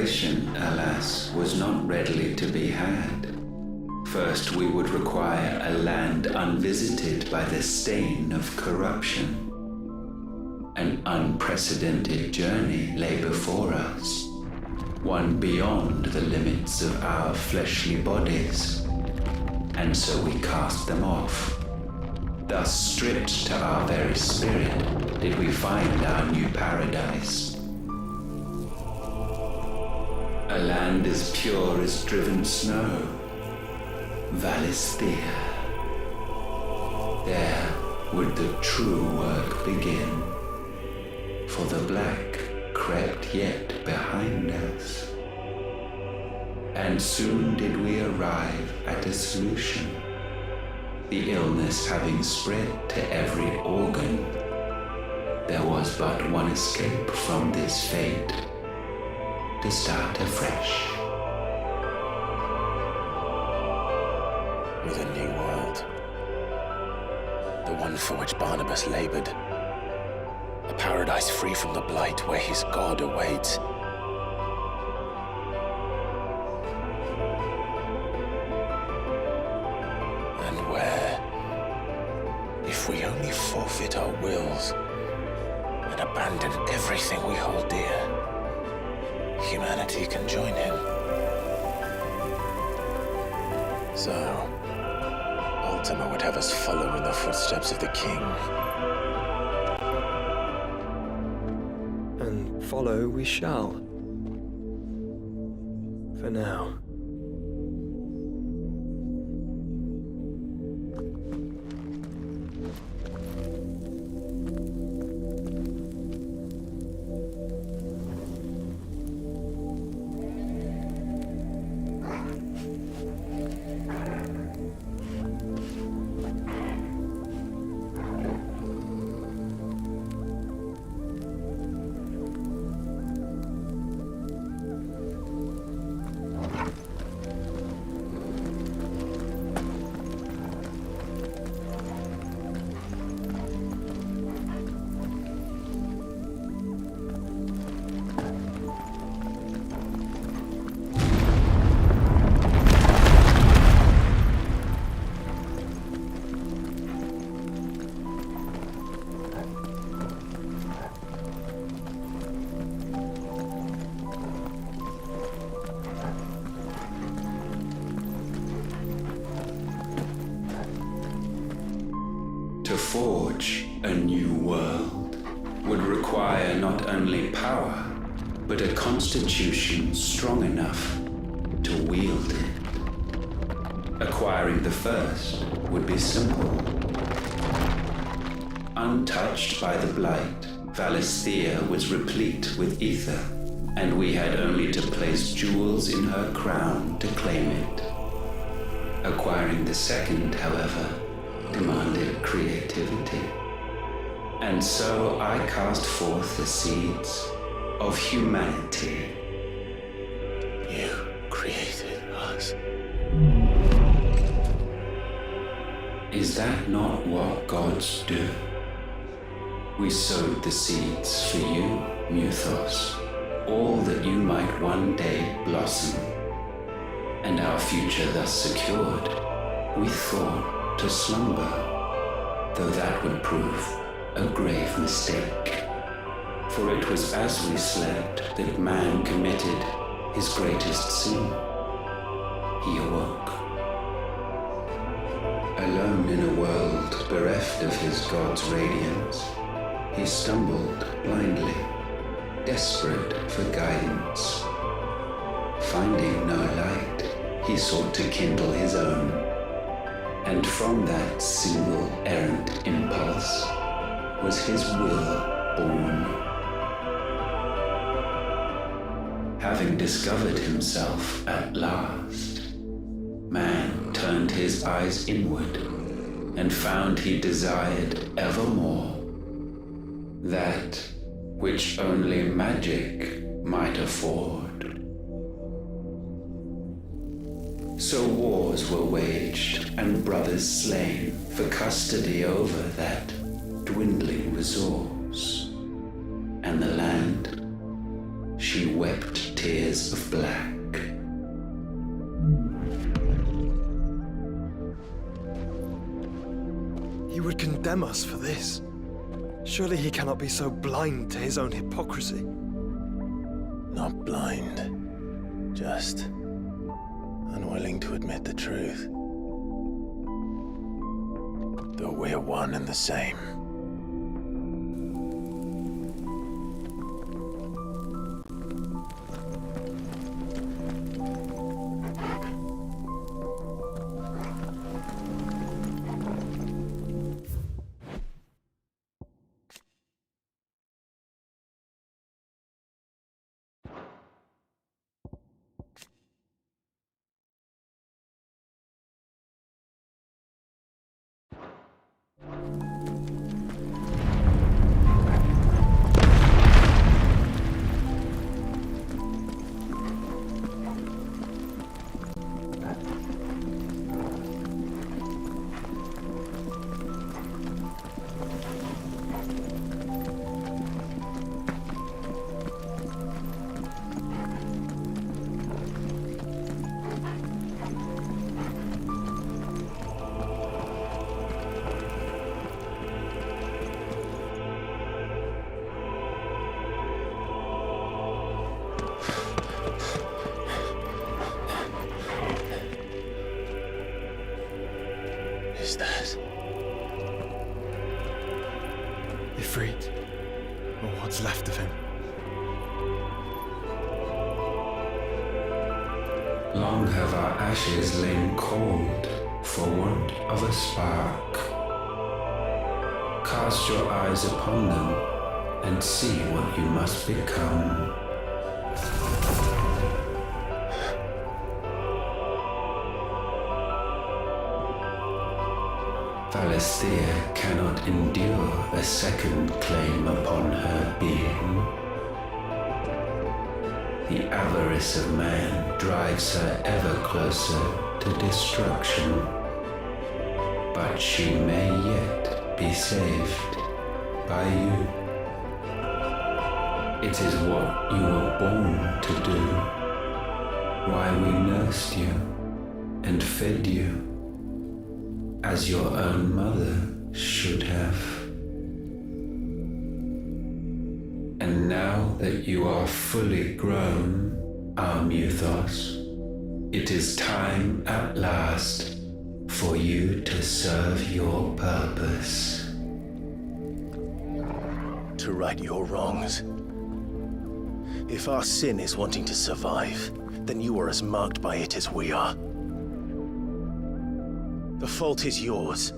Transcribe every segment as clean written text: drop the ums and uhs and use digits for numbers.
salvation, alas, was not readily to be had. First, we would require a land unvisited by the stain of corruption. An unprecedented journey lay before us, one beyond the limits of our fleshly bodies, and so we cast them off. Thus, stripped to our very spirit, did we find our new paradise. A land as pure as driven snow, Valisthea. There would the true work begin, for the black crept yet behind us. And soon did we arrive at a solution. The illness having spread to every organ, there was but one escape from this fate: to start afresh. With a new world, the one for which Barnabas labored, a paradise free from the blight where his God awaits. And where, if we only forfeit our wills and abandon everything we hold dear, humanity can join him. So, Ultima would have us follow in the footsteps of the king. And follow we shall. For now. To forge a new world would require not only power, but a constitution strong enough to wield it. Acquiring the first would be simple. Untouched by the blight, Valisthea was replete with ether, and we had only to place jewels in her crown to claim it. Acquiring the second, however, demanded creativity. And so I cast forth the seeds of humanity. You created us. Is that not what gods do? We sowed the seeds for you, Muthos, all that you might one day blossom. And our future thus secured, we thought to slumber, though that would prove a grave mistake. For it was as we slept that man committed his greatest sin. He awoke. Alone in a world bereft of his God's radiance, he stumbled blindly, desperate for guidance. Finding no light, he sought to kindle his own. And from that single errant impulse was his will born. Having discovered himself at last, man turned his eyes inward and found he desired evermore that which only magic might afford. So wars were waged and brothers slain for custody over that dwindling resource. And the land, she wept tears of black. He would condemn us for this. Surely he cannot be so blind to his own hypocrisy. Not blind, just unwilling to admit the truth. Though we're one and the same. Is that? Ifrit, or what's left of him. Long have our ashes lain cold for want of a spark. Cast your eyes upon them and see what you must become. Valisthea cannot endure a second claim upon her being. The avarice of man drives her ever closer to destruction, but she may yet be saved by you. It is what you were born to do, why we nursed you and fed you, as your own mother should have. And now that you are fully grown, our Muthos, it is time at last for you to serve your purpose. To right your wrongs. If our sin is wanting to survive, then you are as marked by it as we are. The fault is yours.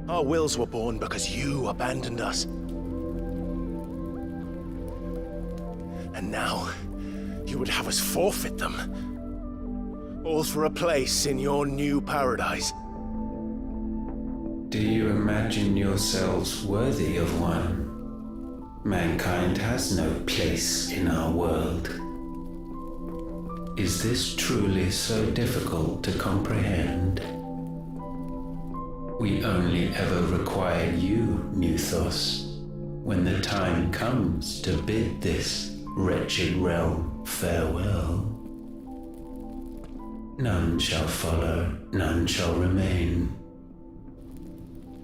Our wills were born because you abandoned us. And now, you would have us forfeit them. All for a place in your new paradise. Do you imagine yourselves worthy of one? Mankind has no place in our world. Is this truly so difficult to comprehend? We only ever require you, Muthos, when the time comes to bid this wretched realm farewell. None shall follow, none shall remain.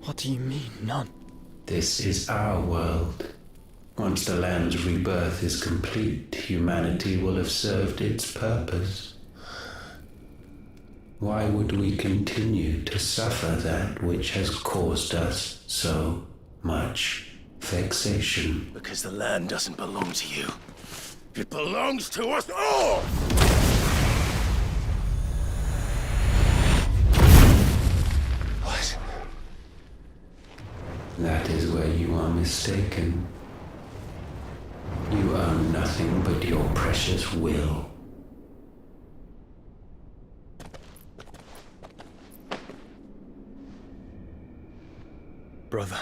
What do you mean, none? This is our world. Once the land's rebirth is complete, humanity will have served its purpose. Why would we continue to suffer that which has caused us so much vexation? Because the land doesn't belong to you. It belongs to us all! What? That is where you are mistaken. You own nothing but your precious will. Brother.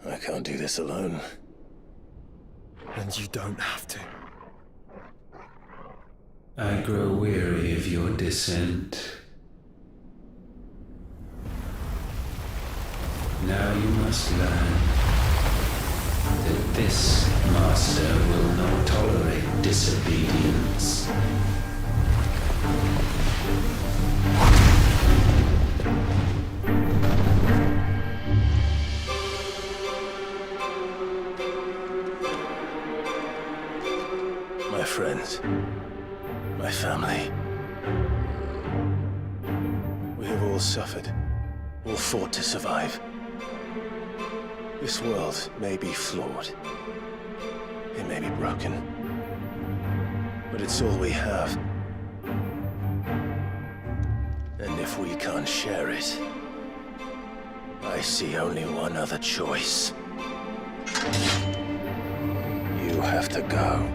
I can't do this alone. And you don't have to. I grow weary of your dissent. Now you must learn that this master will not tolerate disobedience. My friends, my family. We have all suffered, all fought to survive. This world may be flawed. It may be broken. But it's all we have. And if we can't share it, I see only one other choice. You have to go.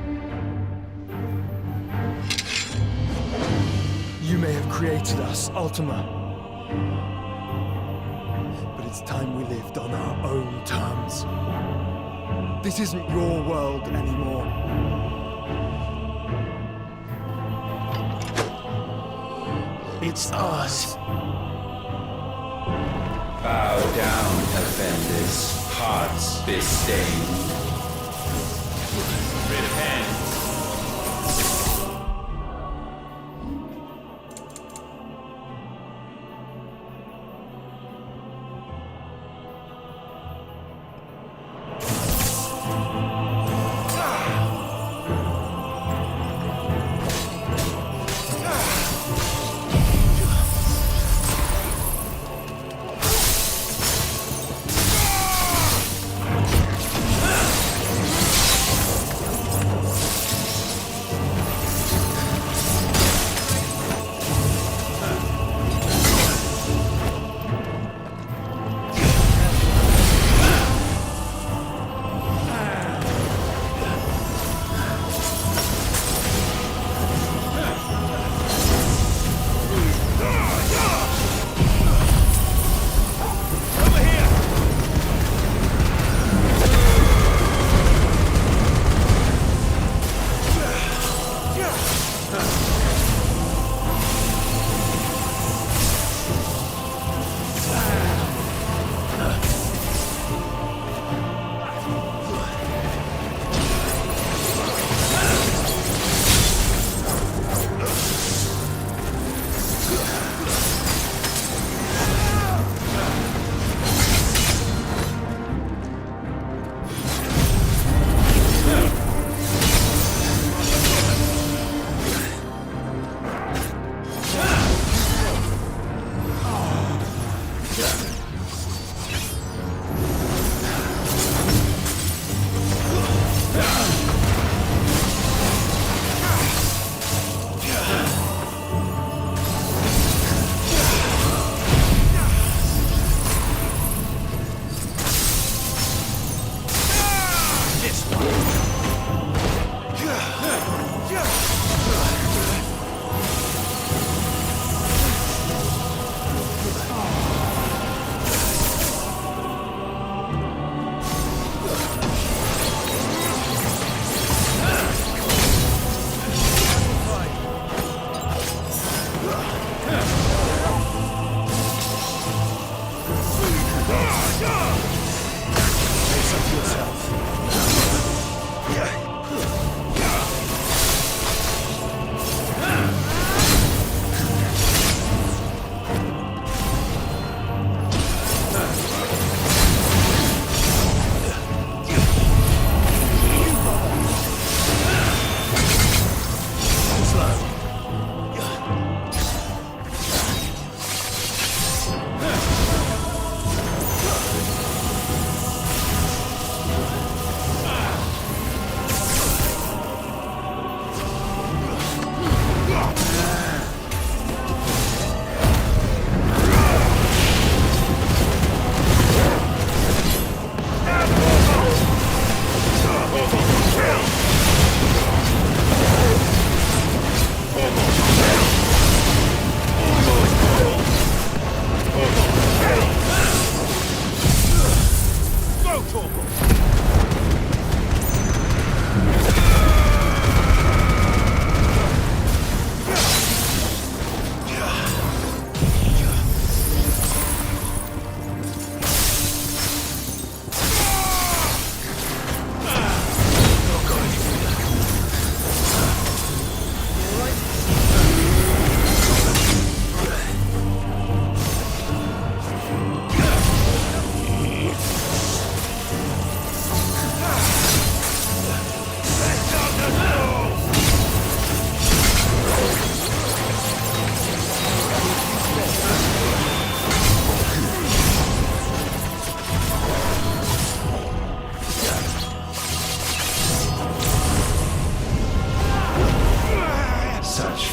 You may have created us, Ultima. But it's time we lived on our own terms. This isn't your world anymore. It's ours. Bow down, offenders, hearts stained. Repent.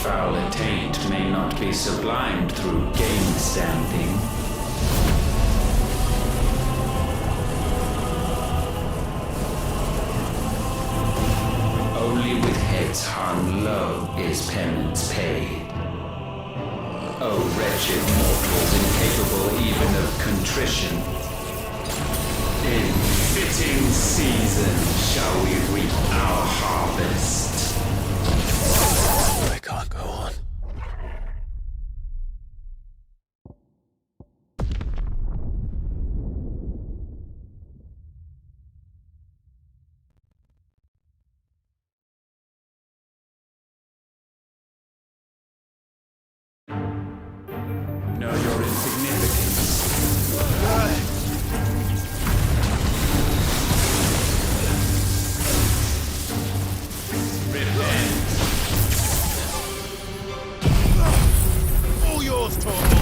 foul attaint may not be sublimed through game-standing. Only with heads hung low is penance paid. O wretched mortals, incapable even of contrition, in fitting season shall we reap our harvest. I can't go on. Know your insignificance. Repent. All yours, Torvald!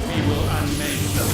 We will unmake them.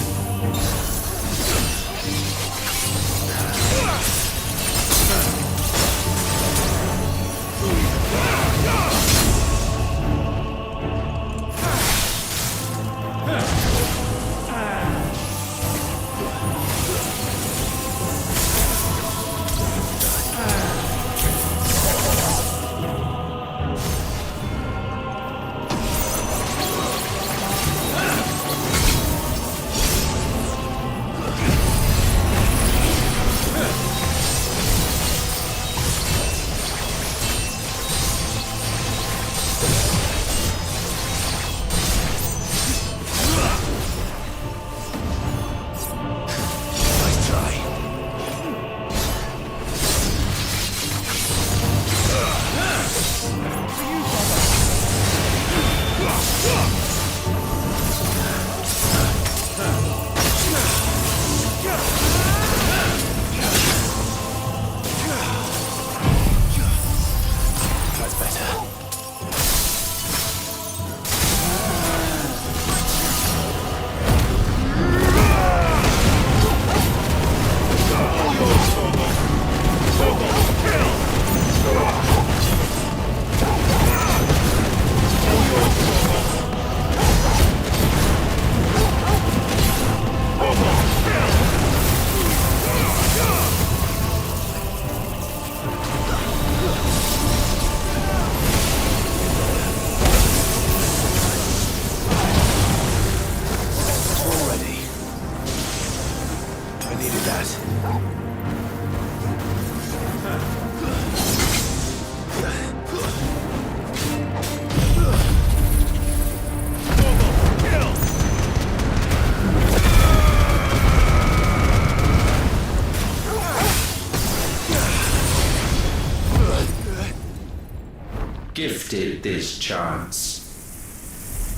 Gifted this chance,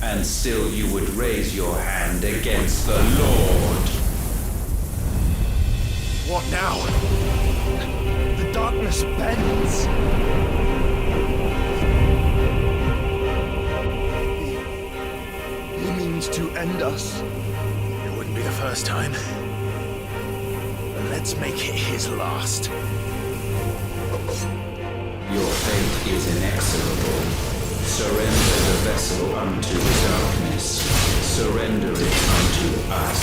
and still you would raise your hand against the Lord. What now? The darkness bends. He means to end us. It wouldn't be the first time. But let's make it his last. Your fate is inexorable. Surrender the vessel unto darkness. Surrender it unto us.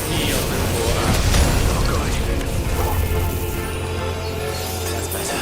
Heal before us. Oh, good. That's better.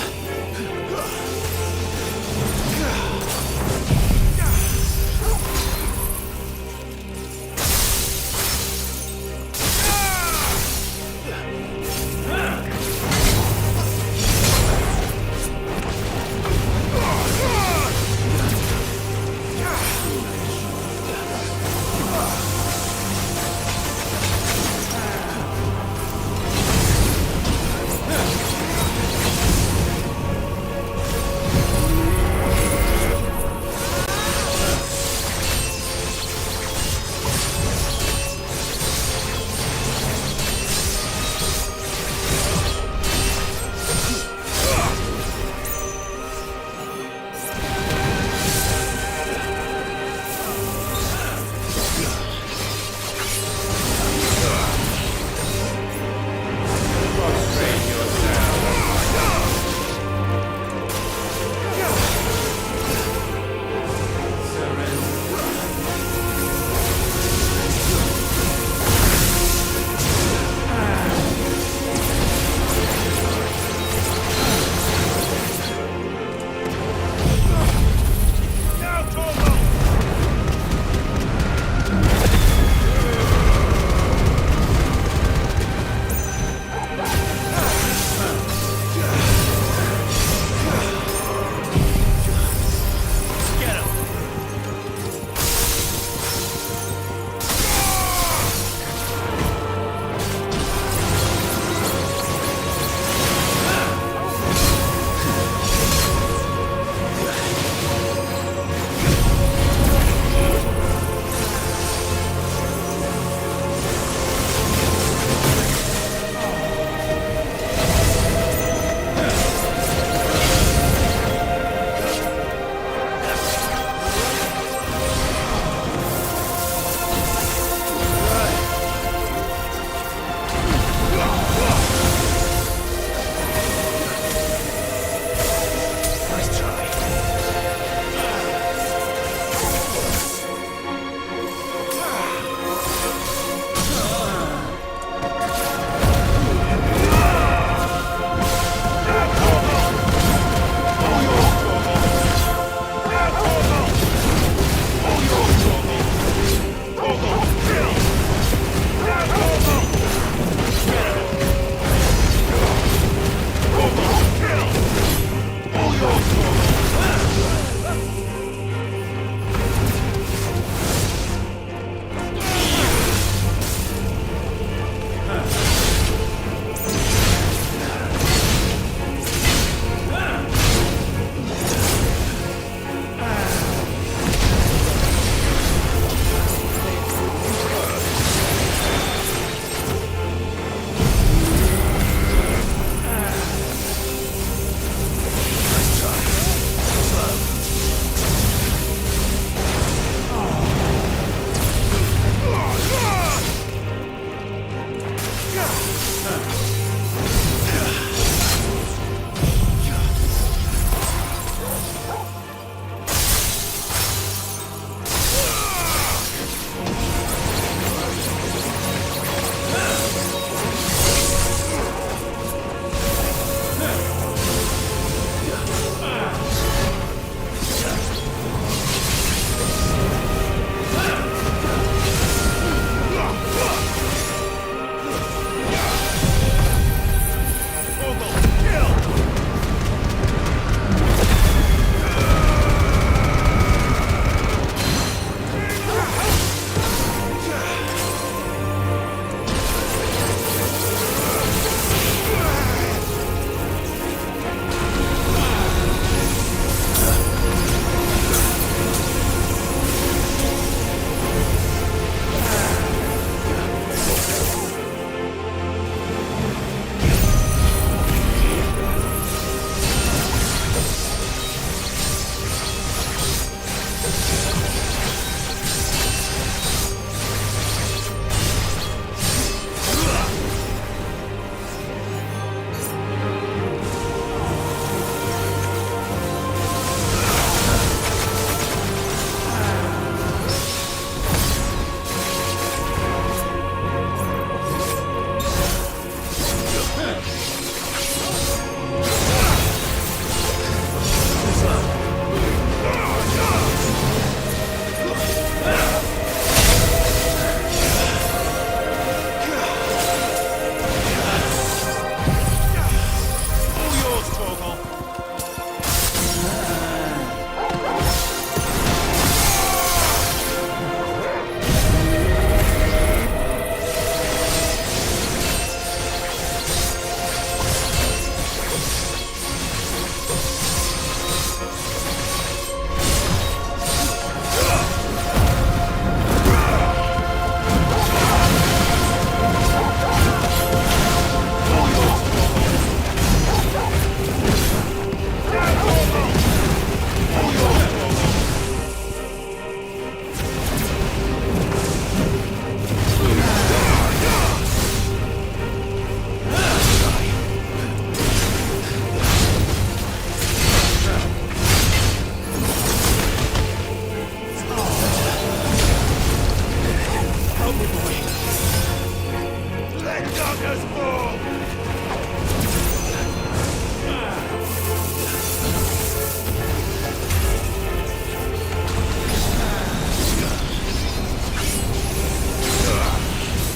Let us fall!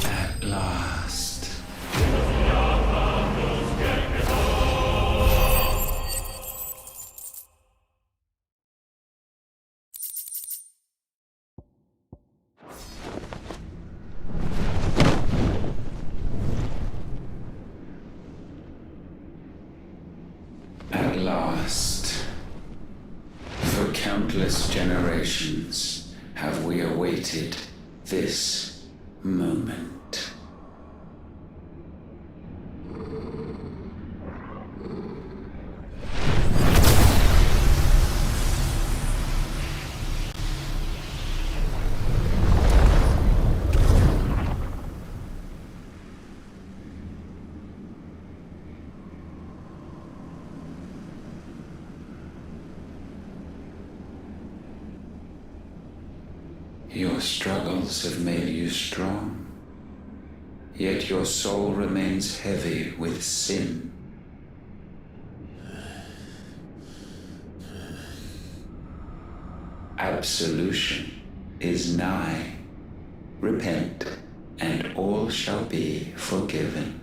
At last. At last. For countless generations have we awaited this moment. Your struggles have made you strong, yet your soul remains heavy with sin. Absolution is nigh. Repent, and all shall be forgiven.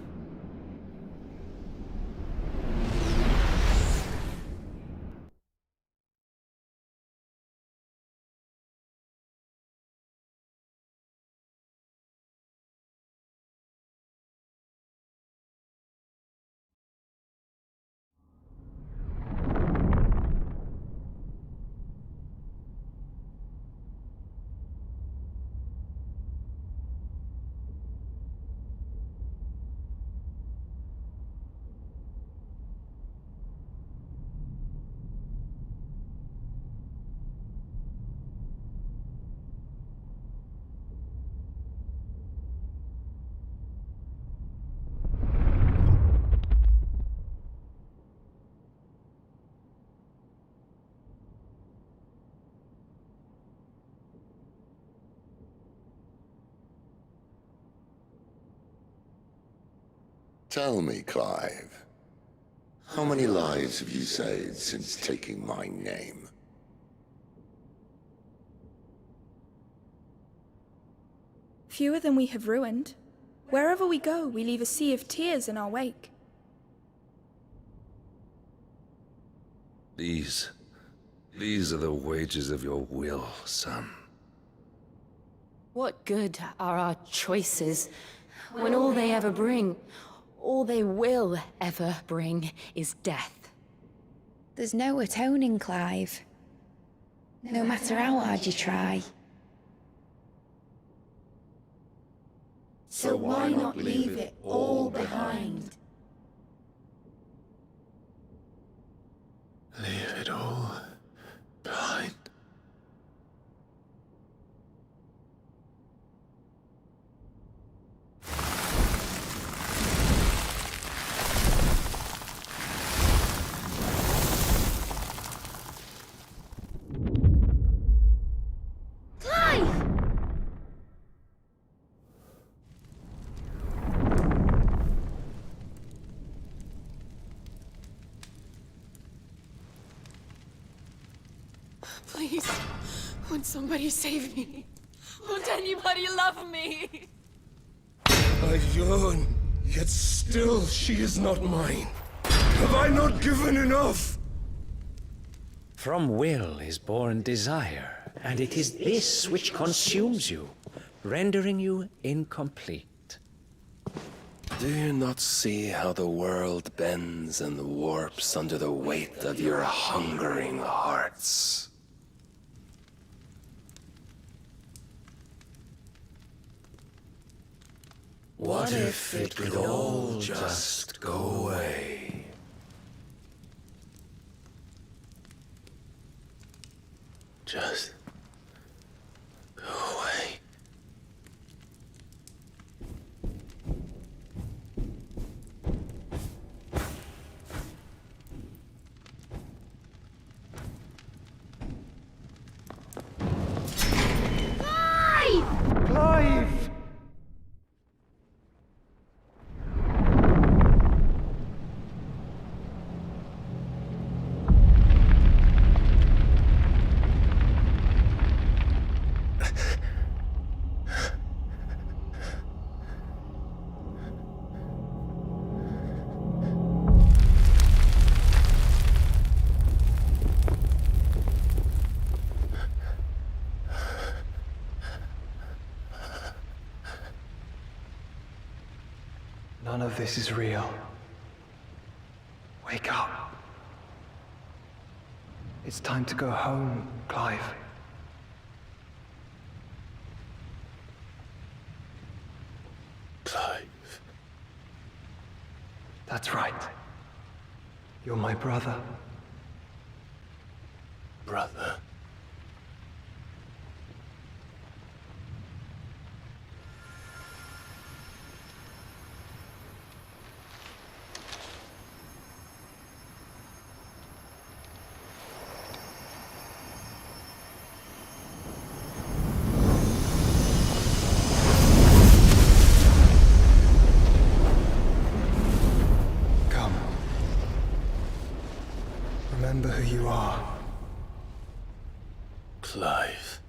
Tell me, Clive, how many lives have you saved since taking my name? Fewer than we have ruined. Wherever we go, we leave a sea of tears in our wake. These are the wages of your will, son. What good are our choices when all they ever bring, all they will ever bring, is death? There's no atoning, Clive. No matter how hard you try. So why not leave it all behind? Leave it all behind. Please, won't somebody save me? Won't anybody love me? I yearn, yet still she is not mine. Have I not given enough? From will is born desire, and it is this which consumes you, rendering you incomplete. Do you not see how the world bends and warps under the weight of your hungering hearts? What if it could all just go away? Just go away. Clive! None of this is real. Wake up. It's time to go home, Clive. Clive. That's right. You're my brother. Brother. Come. Remember who you are. Clive.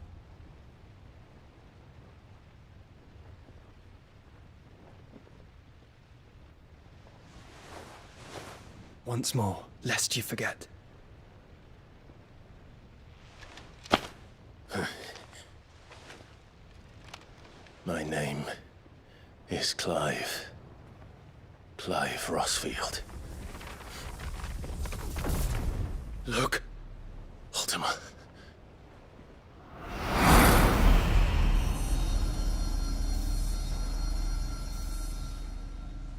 Once more, lest you forget. My name is Clive. Clive Rossfield. Look, Ultima.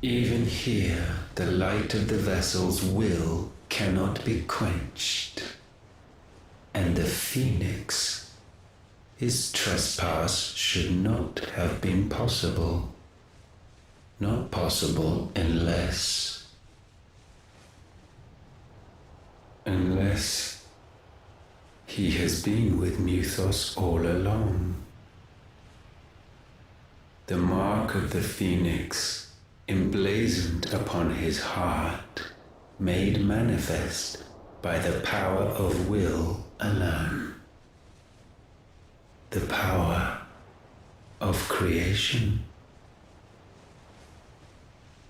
Even here, the light of the vessel's will cannot be quenched. And the Phoenix, his trespass should not have been possible. Not possible unless he has been with Muthos all along. The mark of the Phoenix, emblazoned upon his heart, made manifest by the power of will alone. The power of creation.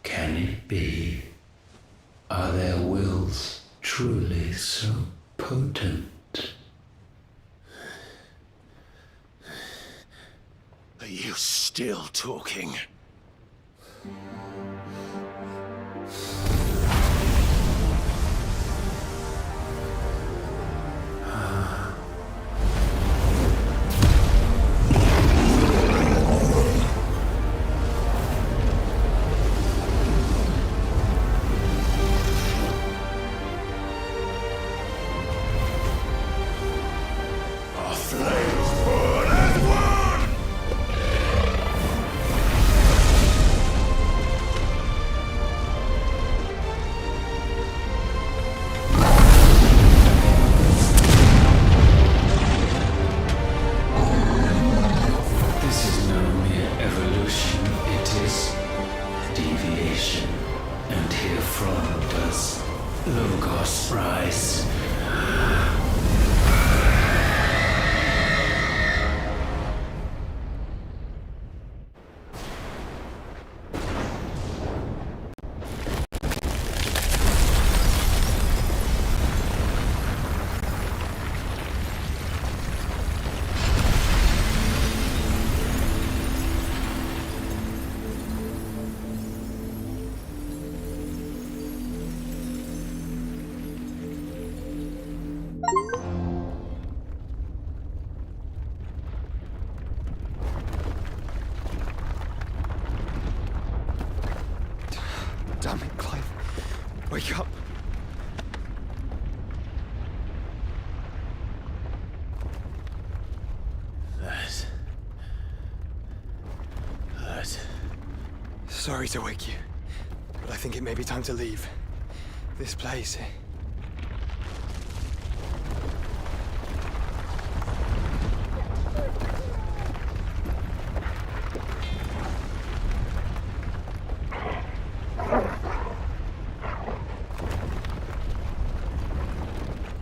Can it be? Are their wills truly so potent? Are you still talking? Damn it, Clive. Wake up. That. Sorry to wake you, but I think it may be time to leave. This place.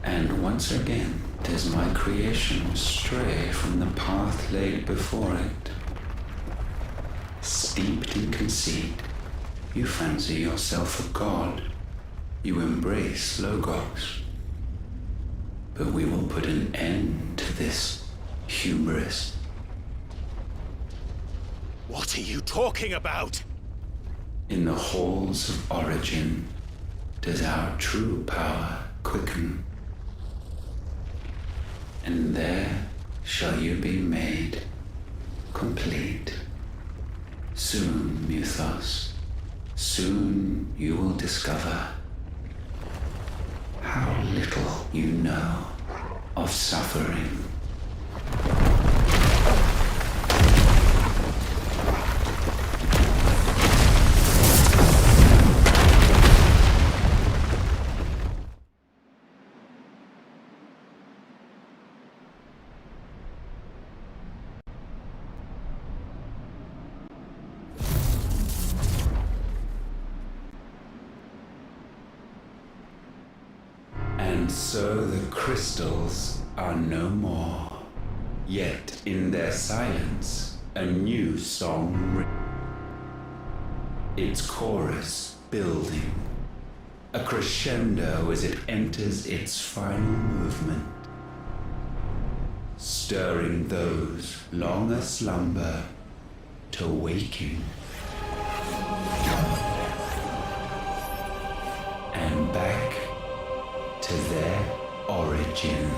And once again, does my creation stray from the path laid before it? Steeped in conceit, you fancy yourself a god. You embrace Logos. But we will put an end to this hubris. What are you talking about? In the halls of origin does our true power quicken, and there shall you be made complete. Soon, Mythos, soon you will discover how little you know of suffering. And so the crystals are no more, yet in their silence a new song its chorus building, a crescendo as it enters its final movement, stirring those long aslumber to waking, and back to their origin.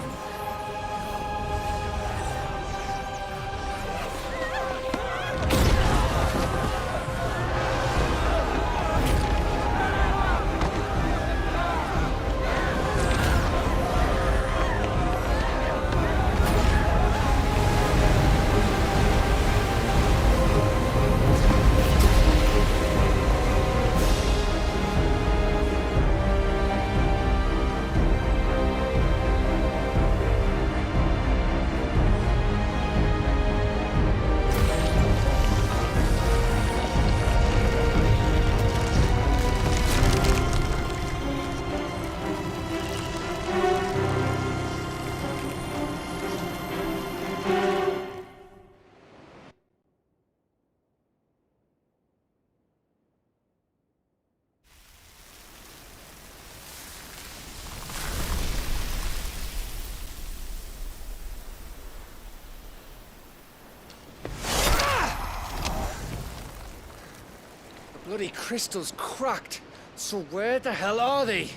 Bloody crystal's cracked. So where the hell are they?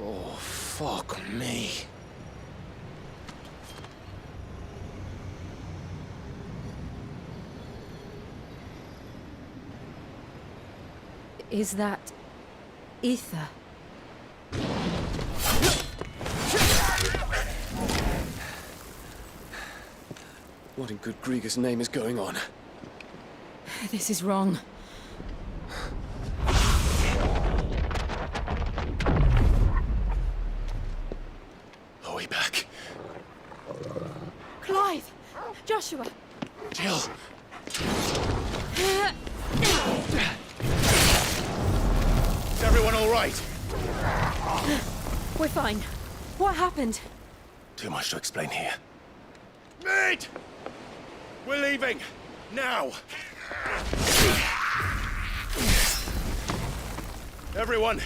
Oh, fuck me. Is that ether? What in good Grieger's name is going on? This is wrong. Are we back? Clive! Joshua! Jill! Is everyone all right? We're fine. What happened? Too much to explain here. Mate! We're leaving! Now! Everyone,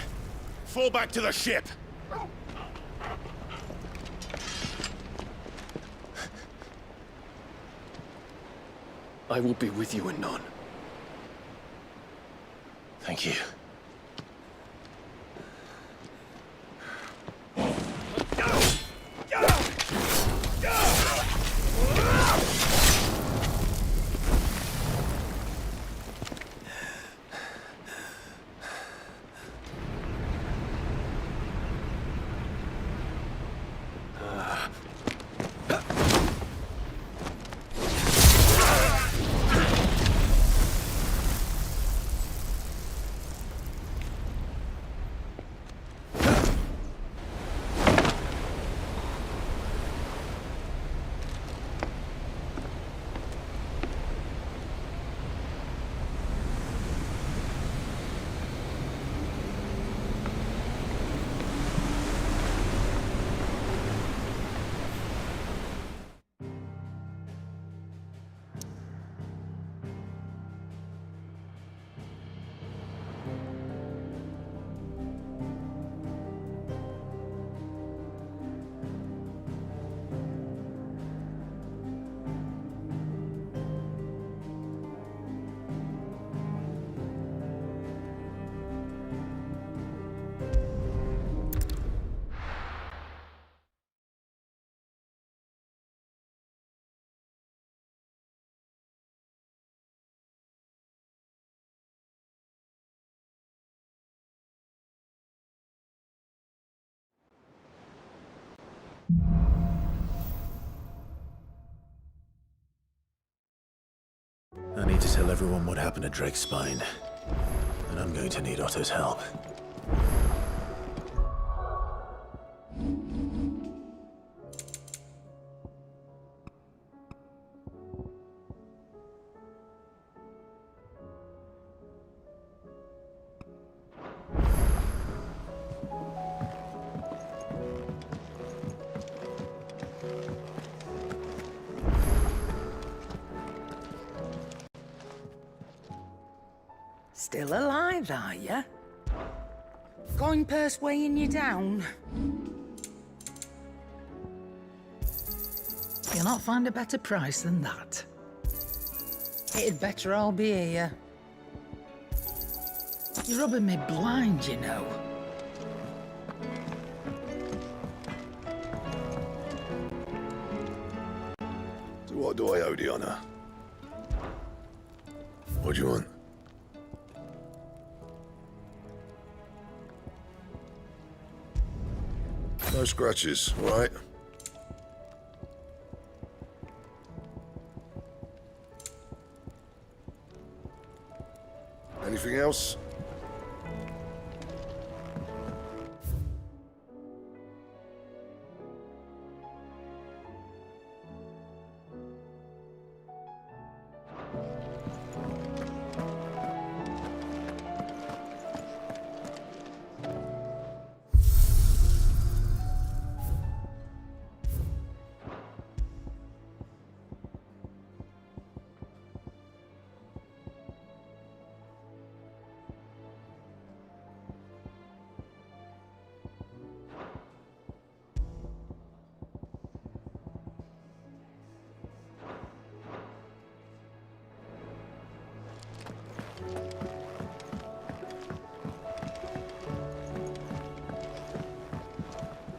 fall back to the ship! I will be with you anon. Thank you. I need to tell everyone what happened at Drake's Spine, and I'm going to need Otto's help. Still alive, are you? Coin purse weighing you down? You'll not find a better price than that. It'd better all be here. You're rubbing me blind, you know. So what do I owe the honor? What do you want? No scratches, all right? Anything else?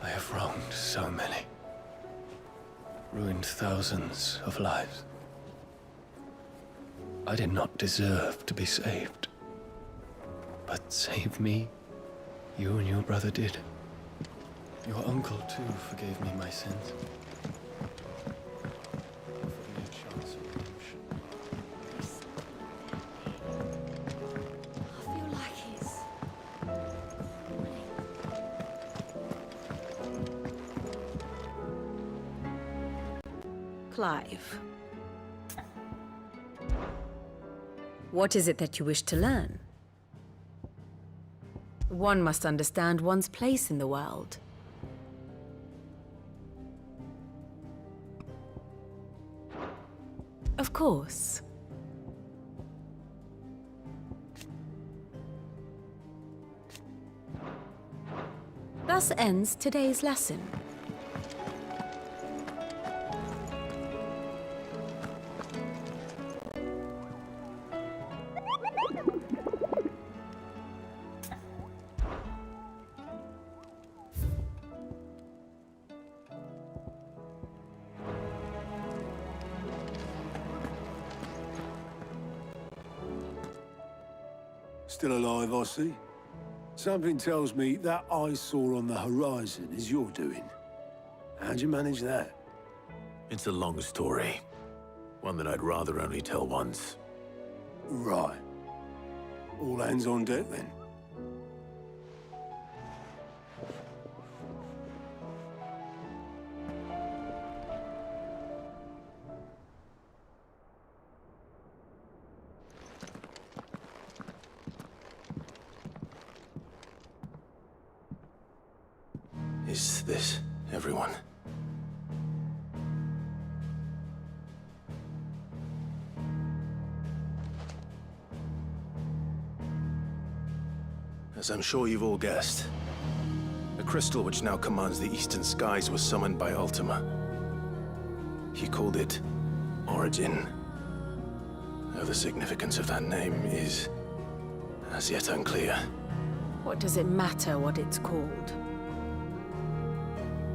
I have wronged so many. Ruined thousands of lives. I did not deserve to be saved. But save me, you and your brother did. Your uncle, too, forgave me my sins. Offered me a chance of redemption. I feel like it's... Clive. What is it that you wish to learn? One must understand one's place in the world. Of course. Thus ends today's lesson. Still alive, I see. Something tells me that eyesore on the horizon is your doing. How'd you manage that? It's a long story. One that I'd rather only tell once. Right. All hands on deck, then. Is this everyone? As I'm sure you've all guessed, the crystal which now commands the eastern skies was summoned by Ultima. He called it Origin. Though the significance of that name is as yet unclear. What does it matter what it's called?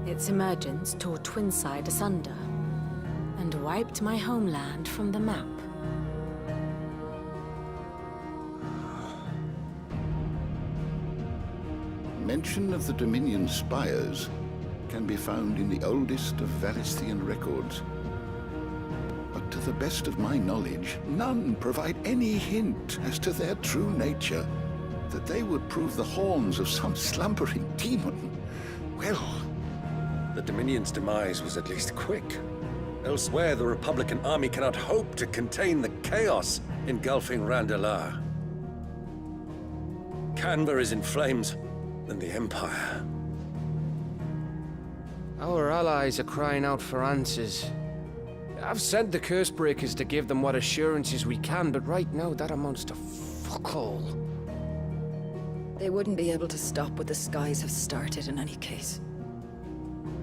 Its emergence tore Twinside asunder and wiped my homeland from the map. Mention of the Dominion spires. can be found in the oldest of Valisthian records. But to the best of my knowledge, none provide any hint as to their true nature. That they would prove the horns of some slumbering demon. Well, the Dominion's demise was at least quick. Elsewhere, the Republican army cannot hope to contain the chaos engulfing Randalar. Canva is in flames, and the Empire. Our allies are crying out for answers. I've sent the Cursebreakers to give them what assurances we can, but right now that amounts to fuck all. They wouldn't be able to stop what the skies have started in any case.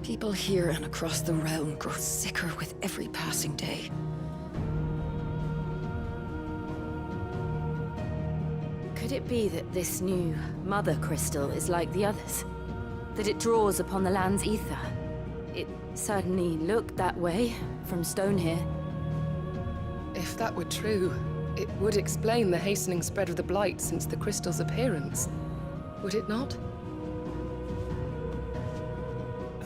People here and across the realm grow sicker with every passing day. Could it be that this new Mother Crystal is like the others? That it draws upon the land's ether? It certainly looked that way from stone here. If that were true, it would explain the hastening spread of the Blight since the crystal's appearance. Would it not?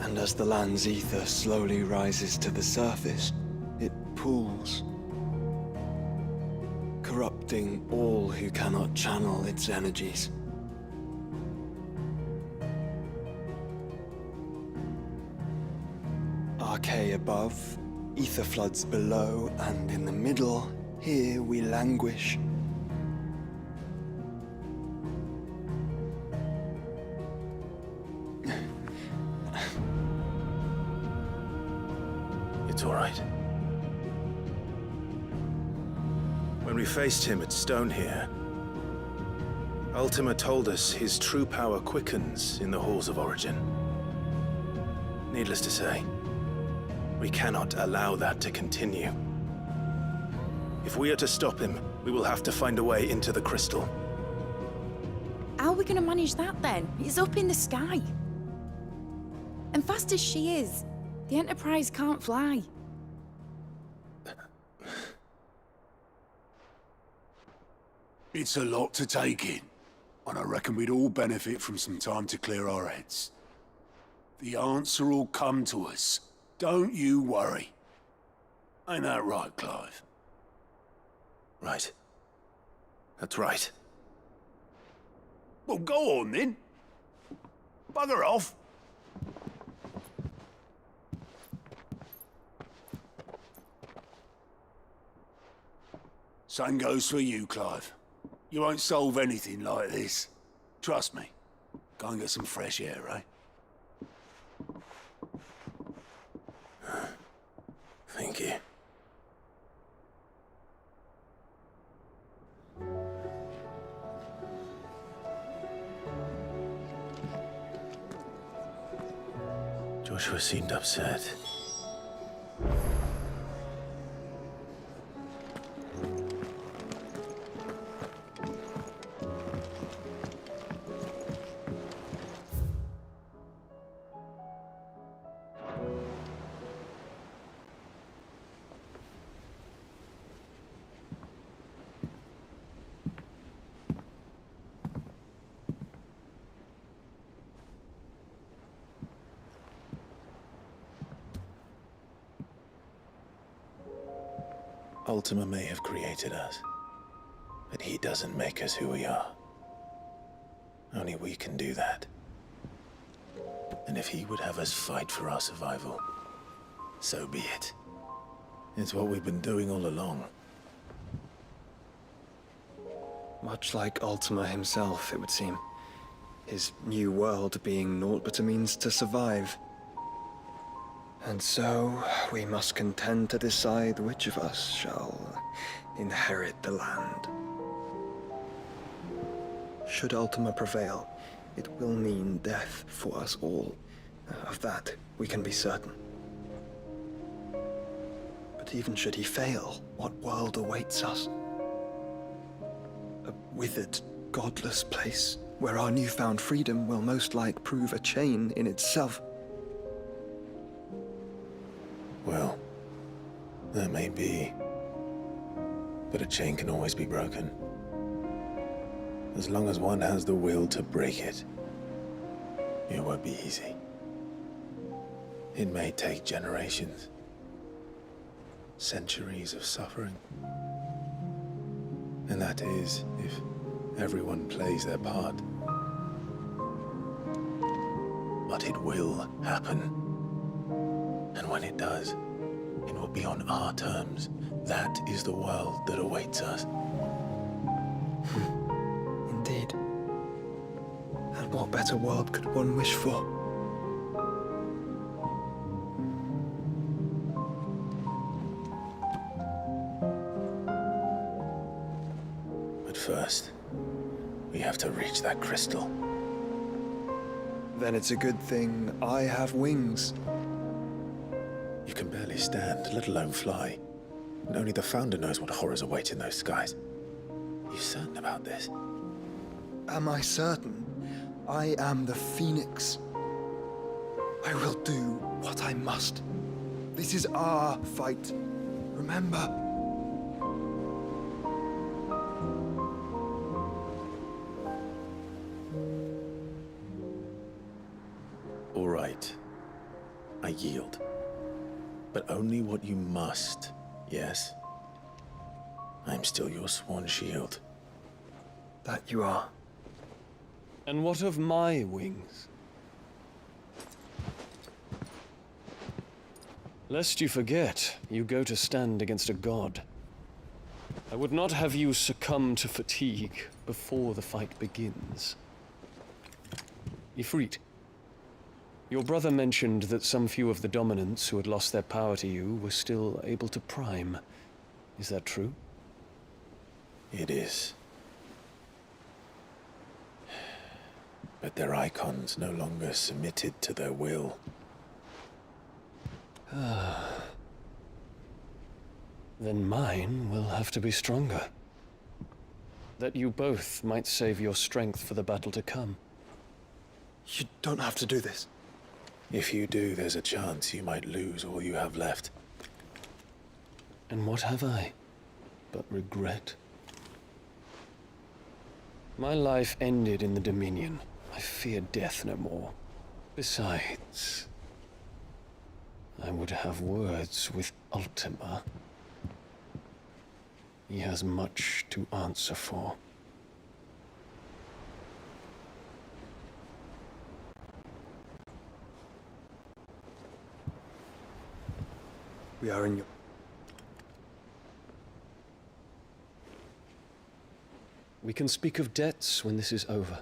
And as the land's ether slowly rises to the surface, it pools, corrupting all who cannot channel its energies. Archay above, ether floods below, and in the middle, here we languish. It's all right. When we faced him at Stone here, Ultima told us his true power quickens in the halls of Origin. Needless to say, we cannot allow that to continue. If we are to stop him, we will have to find a way into the crystal. How are we going to manage that then? It's up in the sky. And fast as she is, the Enterprise can't fly. It's a lot to take in, and I reckon we'd all benefit from some time to clear our heads. The answer will come to us. Don't you worry. Ain't that right, Clive? Right. That's right. Well, go on then. Bugger off. Same goes for you, Clive. You won't solve anything like this. Trust me. Go and get some fresh air, eh? Thank you. Joshua seemed upset. Ultima may have created us, but he doesn't make us who we are. Only we can do that. And if he would have us fight for our survival, so be it. It's what we've been doing all along. Much like Ultima himself, it would seem. His new world being naught but a means to survive. And so, we must contend to decide which of us shall inherit the land. Should Ultima prevail, it will mean death for us all. Of that, we can be certain. But even should he fail, what world awaits us? A withered, godless place, where our newfound freedom will most like prove a chain in itself. Well, that may be. But a chain can always be broken. As long as one has the will to break it, it won't be easy. It may take generations. Centuries of suffering. And that is, if everyone plays their part. But it will happen. And when it does, it will be on our terms. That is the world that awaits us. Indeed. And what better world could one wish for? But first, we have to reach that crystal. Then it's a good thing I have wings. You can barely stand, let alone fly. And only the Founder knows what horrors await in those skies. Are you certain about this? Am I certain? I am the Phoenix. I will do what I must. This is our fight. Remember? All right. I yield. But only what you must, yes? I'm still your sworn shield. That you are. And what of my wings? Lest you forget, you go to stand against a god. I would not have you succumb to fatigue before the fight begins. Ifrit, your brother mentioned that some few of the dominants who had lost their power to you were still able to prime. Is that true? It is. But their icons no longer submitted to their will. Then mine will have to be stronger. That you both might save your strength for the battle to come. You don't have to do this. If you do, there's a chance you might lose all you have left. And what have I but regret? My life ended in the Dominion. I fear death no more. Besides, I would have words with Ultima. He has much to answer for. We are in your... We can speak of debts when this is over.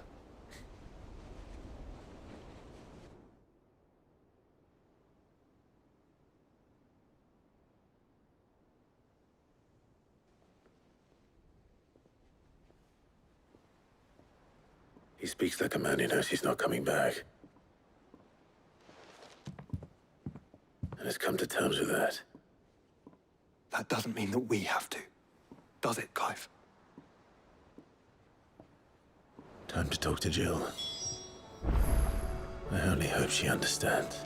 He speaks like a man who knows he's not coming back. And has come to terms with that. That doesn't mean that we have to, does it, Clive? Time to talk to Jill. I only hope she understands.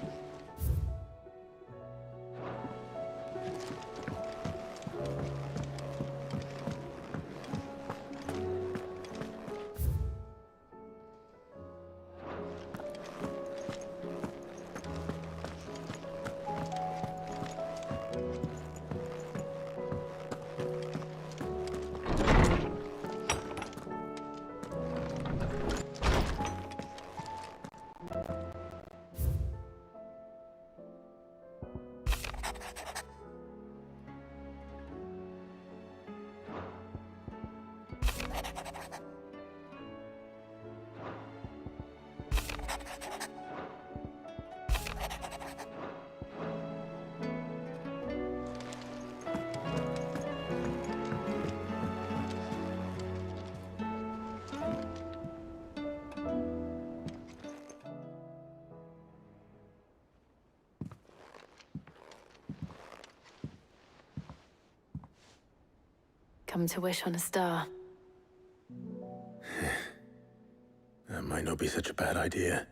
Come to wish on a star. That might not be such a bad idea.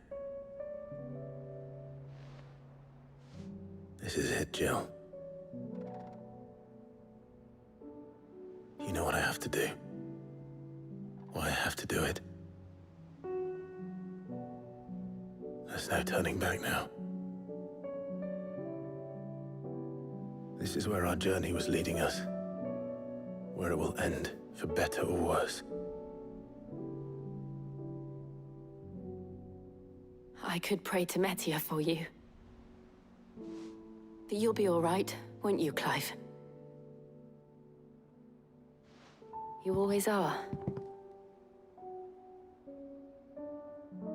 This is it, Jill. You know what I have to do. Why I have to do it. There's no turning back now. This is where our journey was leading us. Where it will end, for better or worse. I could pray to Metia for you. But you'll be all right, won't you, Clive? You always are.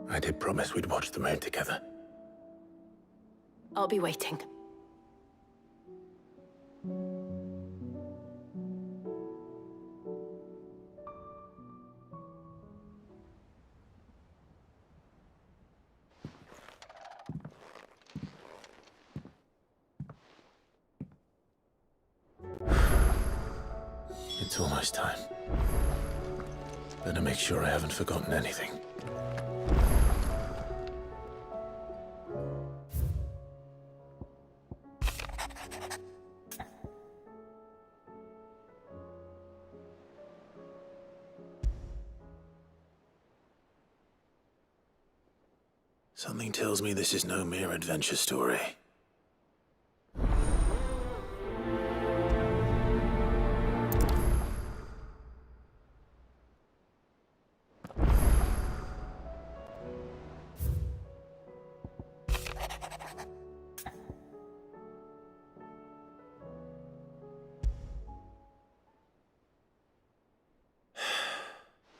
I did promise we'd watch the moon together. I'll be waiting. It's almost time. Better make sure I haven't forgotten anything. Something tells me this is no mere adventure story.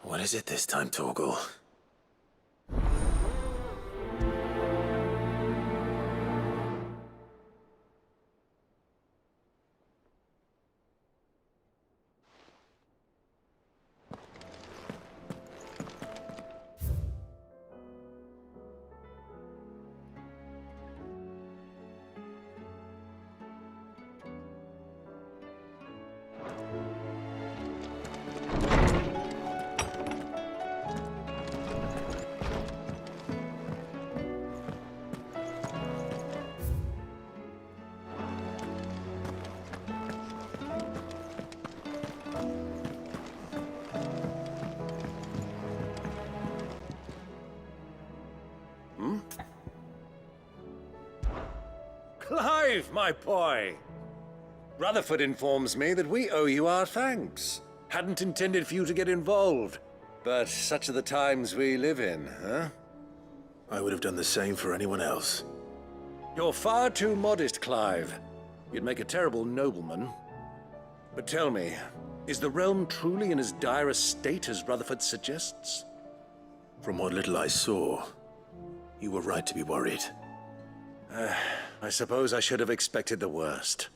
What is it this time, Torgal? Clive, my boy! Rutherford informs me that we owe you our thanks. Hadn't intended for you to get involved, but such are the times we live in, huh? I would have done the same for anyone else. You're far too modest, Clive. You'd make a terrible nobleman. But tell me, is the realm truly in as dire a state as Rutherford suggests? From what little I saw, you were right to be worried. I suppose I should have expected the worst.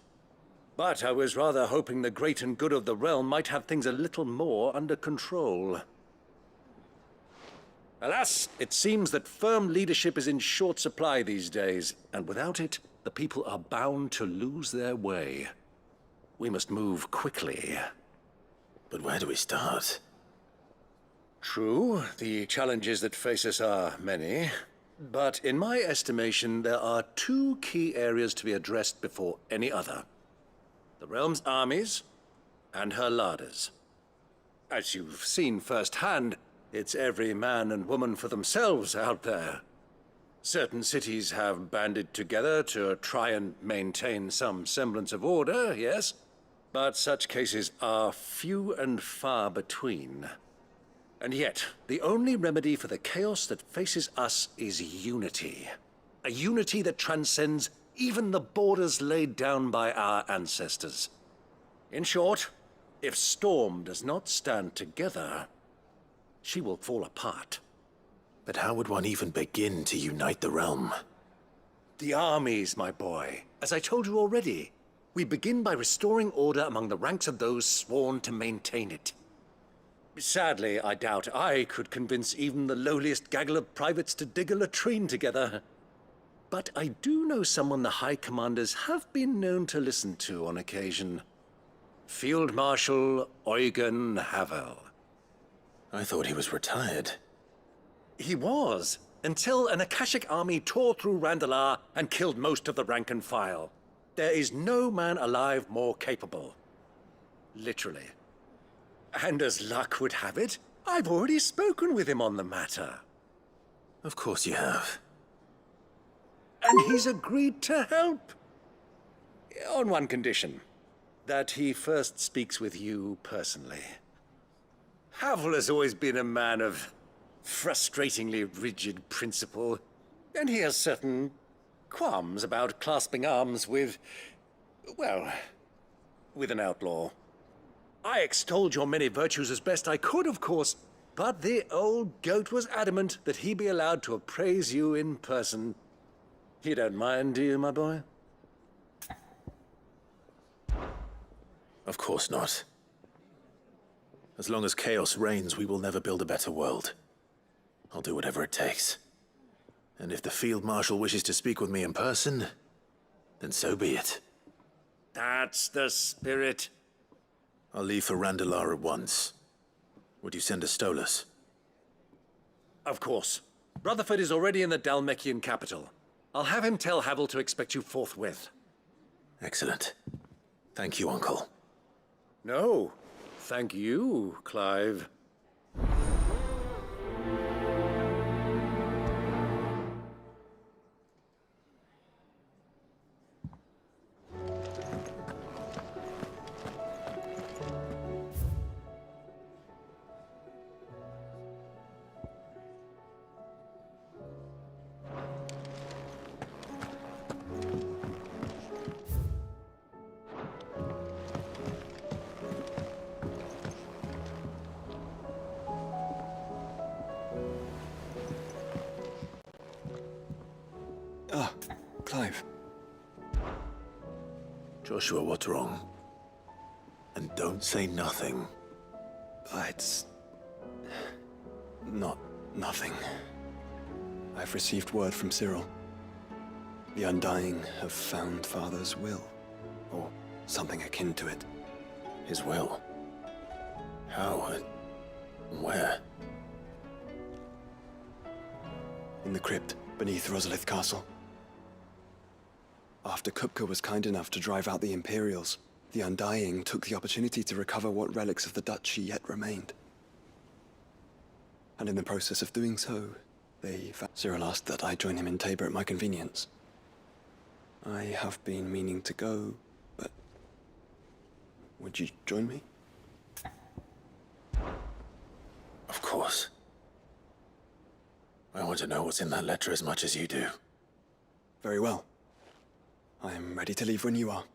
But I was rather hoping the great and good of the realm might have things a little more under control. Alas, it seems that firm leadership is in short supply these days, and without it, the people are bound to lose their way. We must move quickly. But where do we start? True, the challenges that face us are many. But in my estimation, there are two key areas to be addressed before any other. The realm's armies and her larders. As you've seen firsthand, it's every man and woman for themselves out there. Certain cities have banded together to try and maintain some semblance of order, yes, but such cases are few and far between. And yet, the only remedy for the chaos that faces us is unity. A unity that transcends even the borders laid down by our ancestors. In short, if Storm does not stand together, she will fall apart. But how would one even begin to unite the realm? The armies, my boy. As I told you already, we begin by restoring order among the ranks of those sworn to maintain it. Sadly, I doubt I could convince even the lowliest gaggle of privates to dig a latrine together. But I do know someone the High Commanders have been known to listen to on occasion. Field Marshal Eugen Havel. I thought he was retired. He was, until an Akashic army tore through Randalar and killed most of the rank and file. There is no man alive more capable. Literally. And as luck would have it, I've already spoken with him on the matter. Of course you have. And he's agreed to help. On one condition. That he first speaks with you personally. Havel has always been a man of frustratingly rigid principle, and he has certain qualms about clasping arms with, well, with an outlaw. I extolled your many virtues as best I could, of course, but the old goat was adamant that he be allowed to appraise you in person. You don't mind, do you, my boy? Of course not. As long as chaos reigns, we will never build a better world. I'll do whatever it takes. And if the Field Marshal wishes to speak with me in person, then so be it. That's the spirit. I'll leave for Randalar at once. Would you send a Stolas? Of course. Rutherford is already in the Dalmekian capital. I'll have him tell Havel to expect you forthwith. Excellent. Thank you, Uncle. No, thank you, Clive. Ah, Clive. Joshua, what's wrong? And don't say nothing. It's not nothing. I've received word from Cyril. The Undying have found Father's will, or something akin to it. His will? How? Where? In the crypt beneath Rosalith Castle. After Kupka was kind enough to drive out the Imperials, the Undying took the opportunity to recover what relics of the Duchy yet remained. And in the process of doing so, Cyril asked that I join him in Tabor at my convenience. I have been meaning to go, but would you join me? Of course. I want to know what's in that letter as much as you do. Very well. I am ready to leave when you are.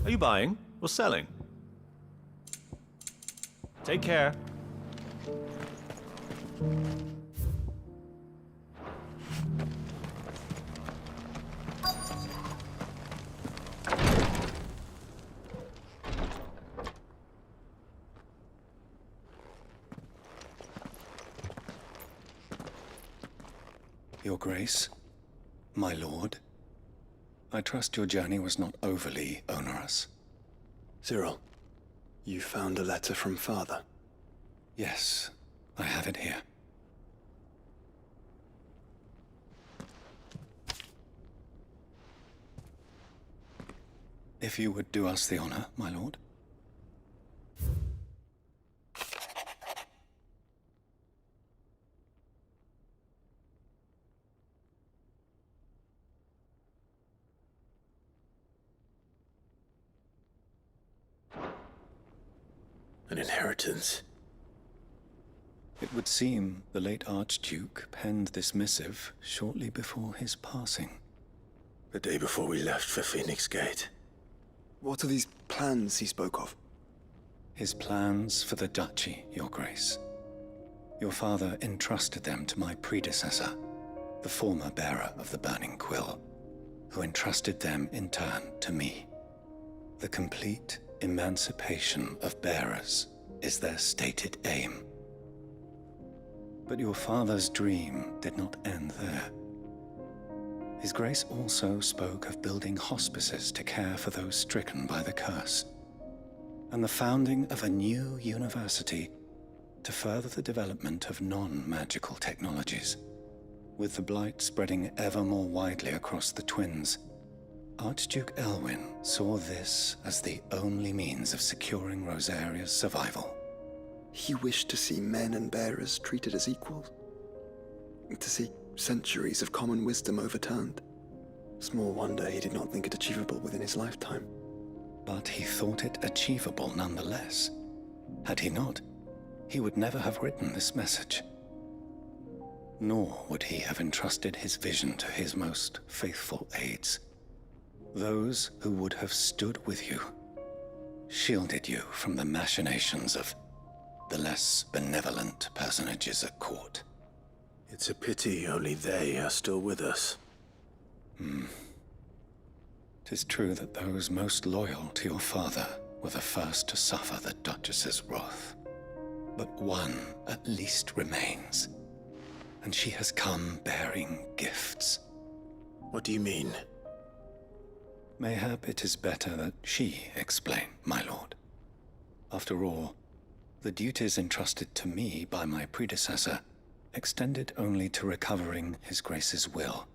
Are you buying or selling? Take care. Your Grace, my lord, I trust your journey was not overly onerous. Cyril, you found a letter from Father? Yes, I have it here. If you would do us the honor, my lord. An inheritance. It would seem the late Archduke penned this missive shortly before his passing. The day before we left for Phoenix Gate. What are these plans he spoke of? His plans for the duchy, Your Grace. Your father entrusted them to my predecessor, the former bearer of the Burning Quill, who entrusted them in turn to me. The complete emancipation of bearers is their stated aim. But your father's dream did not end there. His Grace also spoke of building hospices to care for those stricken by the curse, and the founding of a new university to further the development of non-magical technologies. With the blight spreading ever more widely across the twins, Archduke Elwyn saw this as the only means of securing Rosaria's survival. He wished to see men and bearers treated as equals. To see centuries of common wisdom overturned. Small wonder he did not think it achievable within his lifetime. But he thought it achievable nonetheless. Had he not, he would never have written this message. Nor would he have entrusted his vision to his most faithful aides. Those who would have stood with you, shielded you from the machinations of the less benevolent personages at court. It's a pity only they are still with us. 'Tis true that those most loyal to your father were the first to suffer the Duchess's wrath. But one at least remains, and she has come bearing gifts. What do you mean? Mayhap it is better that she explain, my lord. After all, the duties entrusted to me by my predecessor extended only to recovering His Grace's will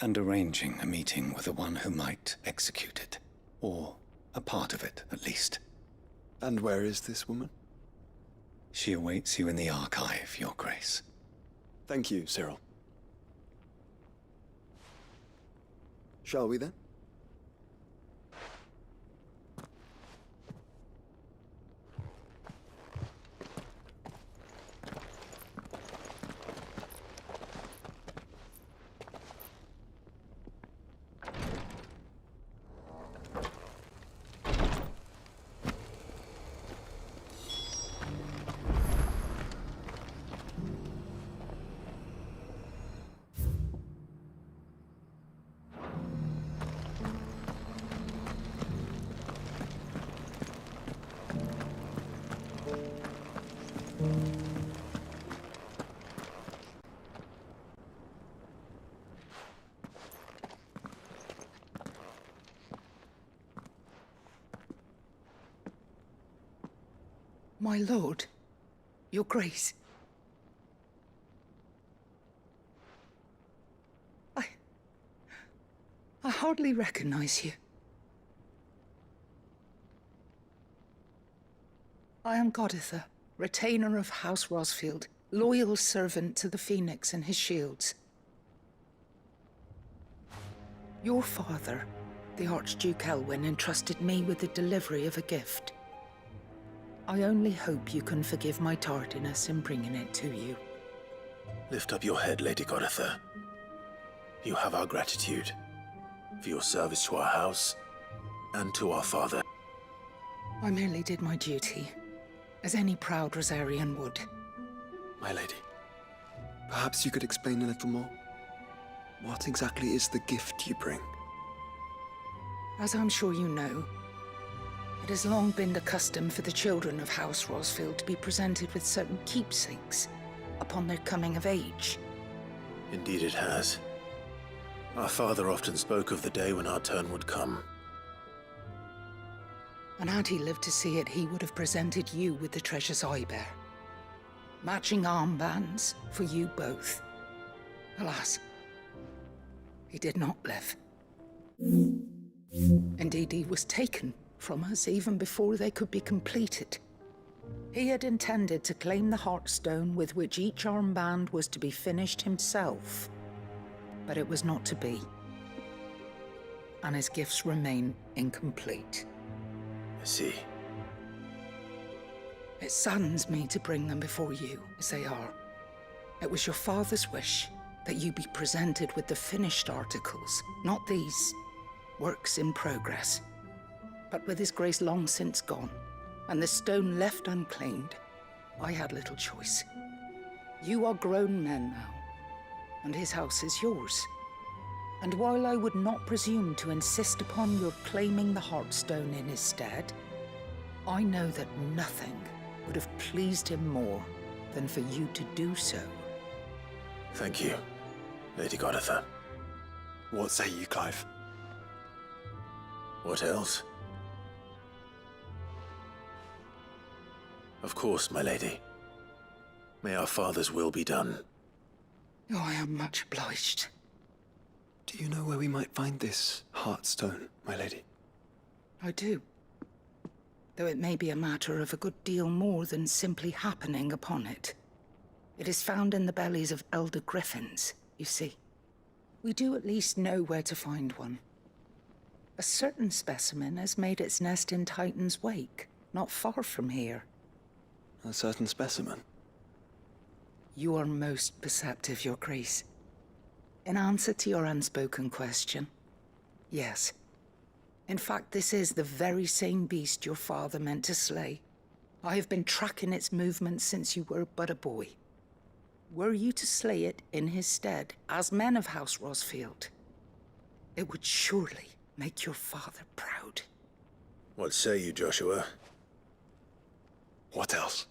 and arranging a meeting with the one who might execute it, or a part of it, at least. And where is this woman? She awaits you in the archive, Your Grace. Thank you, Cyril. Shall we then? My lord, your grace. I hardly recognize you. I am Goditha, retainer of House Rosfield, loyal servant to the Phoenix and his shields. Your father, the Archduke Elwyn, entrusted me with the delivery of a gift. I only hope you can forgive my tardiness in bringing it to you. Lift up your head, Lady Goditha. You have our gratitude for your service to our house and to our father. I merely did my duty, as any proud Rosarian would. My lady, perhaps you could explain a little more? What exactly is the gift you bring? As I'm sure you know, it has long been the custom for the children of House Rosfield to be presented with certain keepsakes upon their coming of age. Indeed it has. Our father often spoke of the day when our turn would come. And had he lived to see it, he would have presented you with the treasures I bear. Matching armbands for you both. Alas, he did not live. Indeed, he was taken from us even before they could be completed. He had intended to claim the Heartstone with which each armband was to be finished himself, but it was not to be, and his gifts remain incomplete. I see. It saddens me to bring them before you, as they are. It was your father's wish that you be presented with the finished articles, not these works in progress. But with his grace long since gone, and the stone left unclaimed, I had little choice. You are grown men now, and his house is yours. And while I would not presume to insist upon your claiming the Heartstone in his stead, I know that nothing would have pleased him more than for you to do so. Thank you, Lady Goditha. What say you, Clive? What else? Of course, my lady. May our father's will be done. Oh, I am much obliged. Do you know where we might find this Heartstone, my lady? I do. Though it may be a matter of a good deal more than simply happening upon it. It is found in the bellies of elder griffins, you see. We do at least know where to find one. A certain specimen has made its nest in Titan's Wake, not far from here. A certain specimen? You are most perceptive, Your Grace. In answer to your unspoken question, yes. In fact, this is the very same beast your father meant to slay. I have been tracking its movements since you were but a boy. Were you to slay it in his stead, as men of House Rosfield, it would surely make your father proud. What say you, Joshua? What else?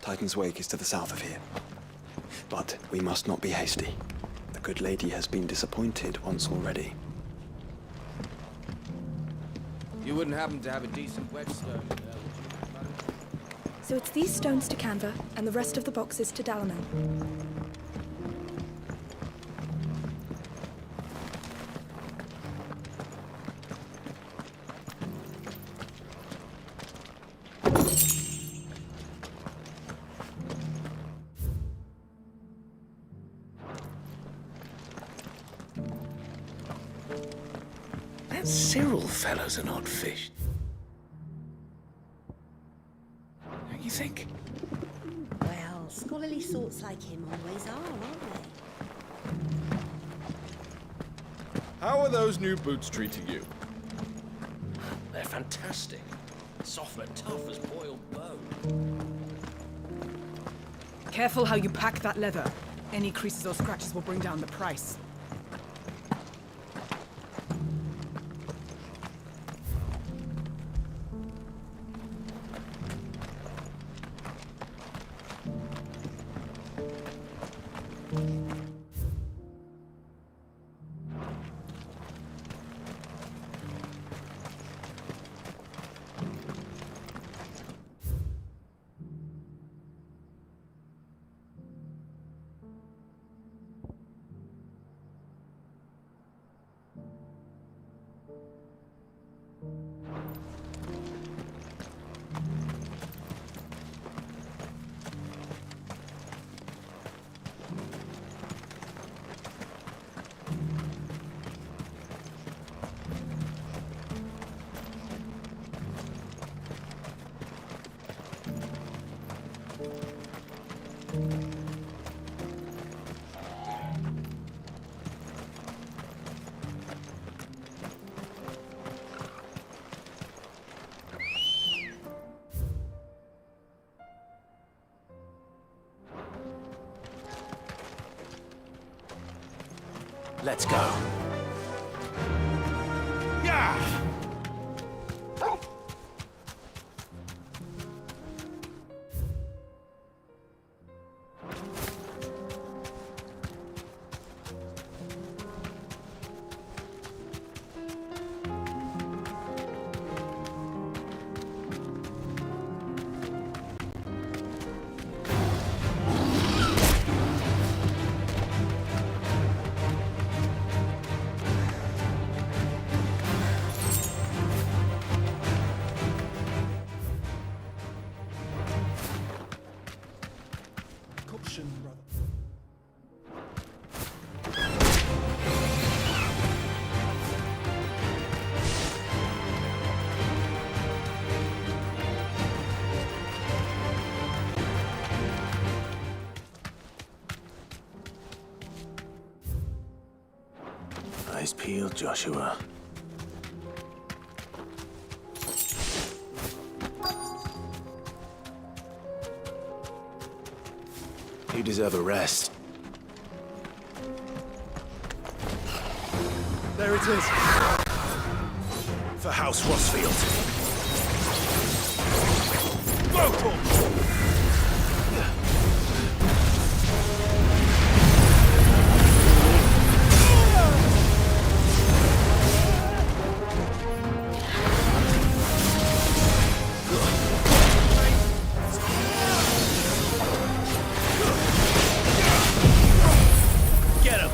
Titan's Wake is to the south of here. But we must not be hasty. The good lady has been disappointed once already. You wouldn't happen to have a decent whetstone there, would you? So it's these stones to Canva, and the rest of the boxes to Dalamo. That Cyril fellow's an odd fish. Don't you think? Well, scholarly sorts like him always are, aren't they? How are those new boots treating you? They're fantastic. Soft and tough as boiled bone. Careful how you pack that leather. Any creases or scratches will bring down the price. Let's go. Yeah! Eyes peeled, Joshua. You deserve a rest. There it is. For House Rossfield. Go for it! Get him!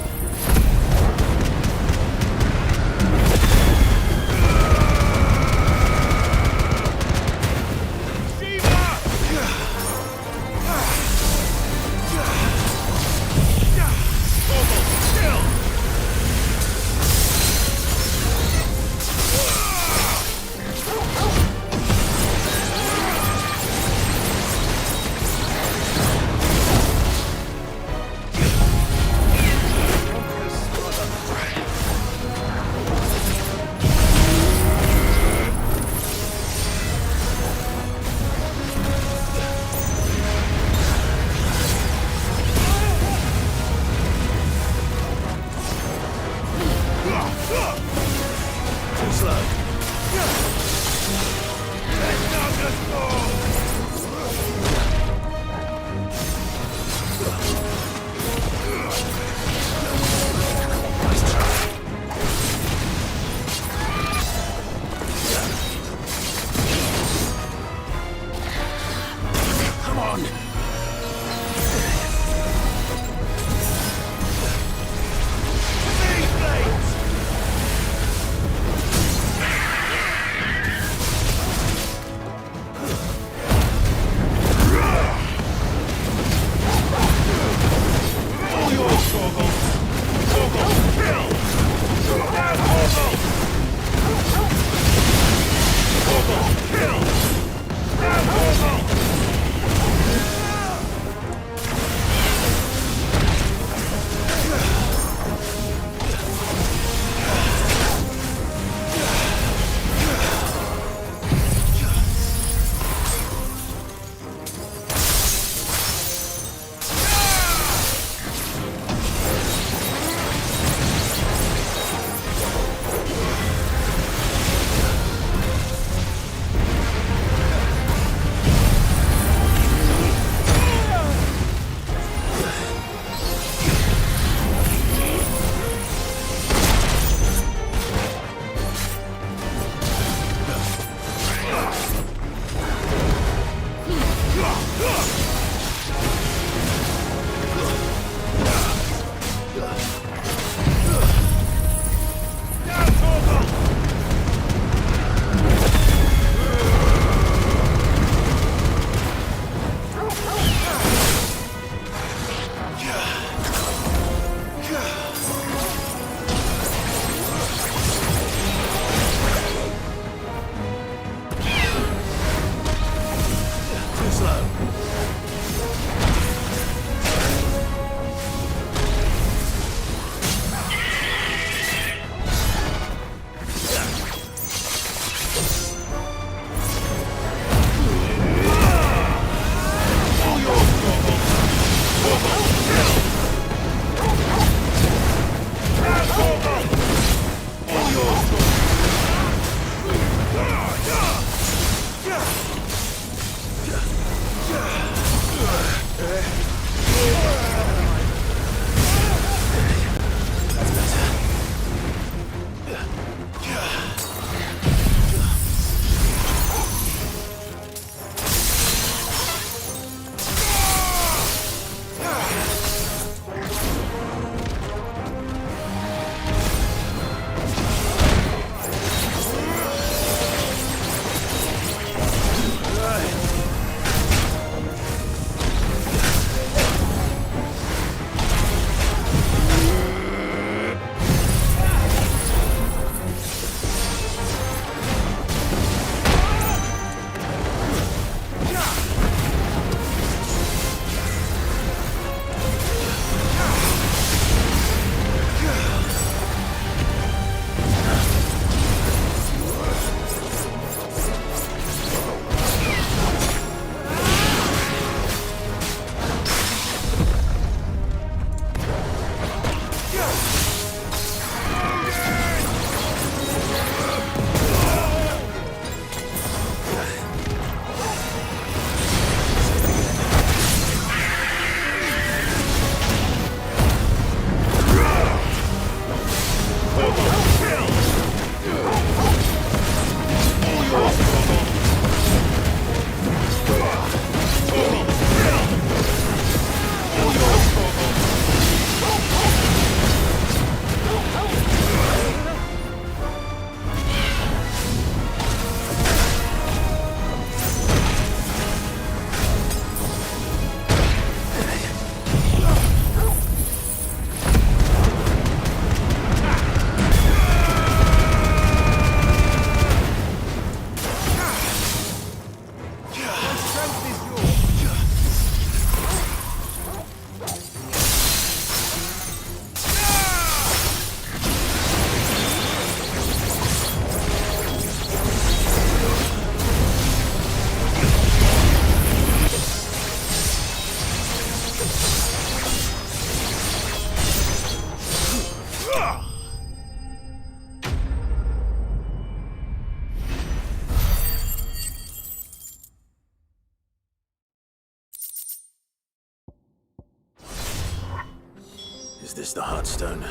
Is this the Heartstone?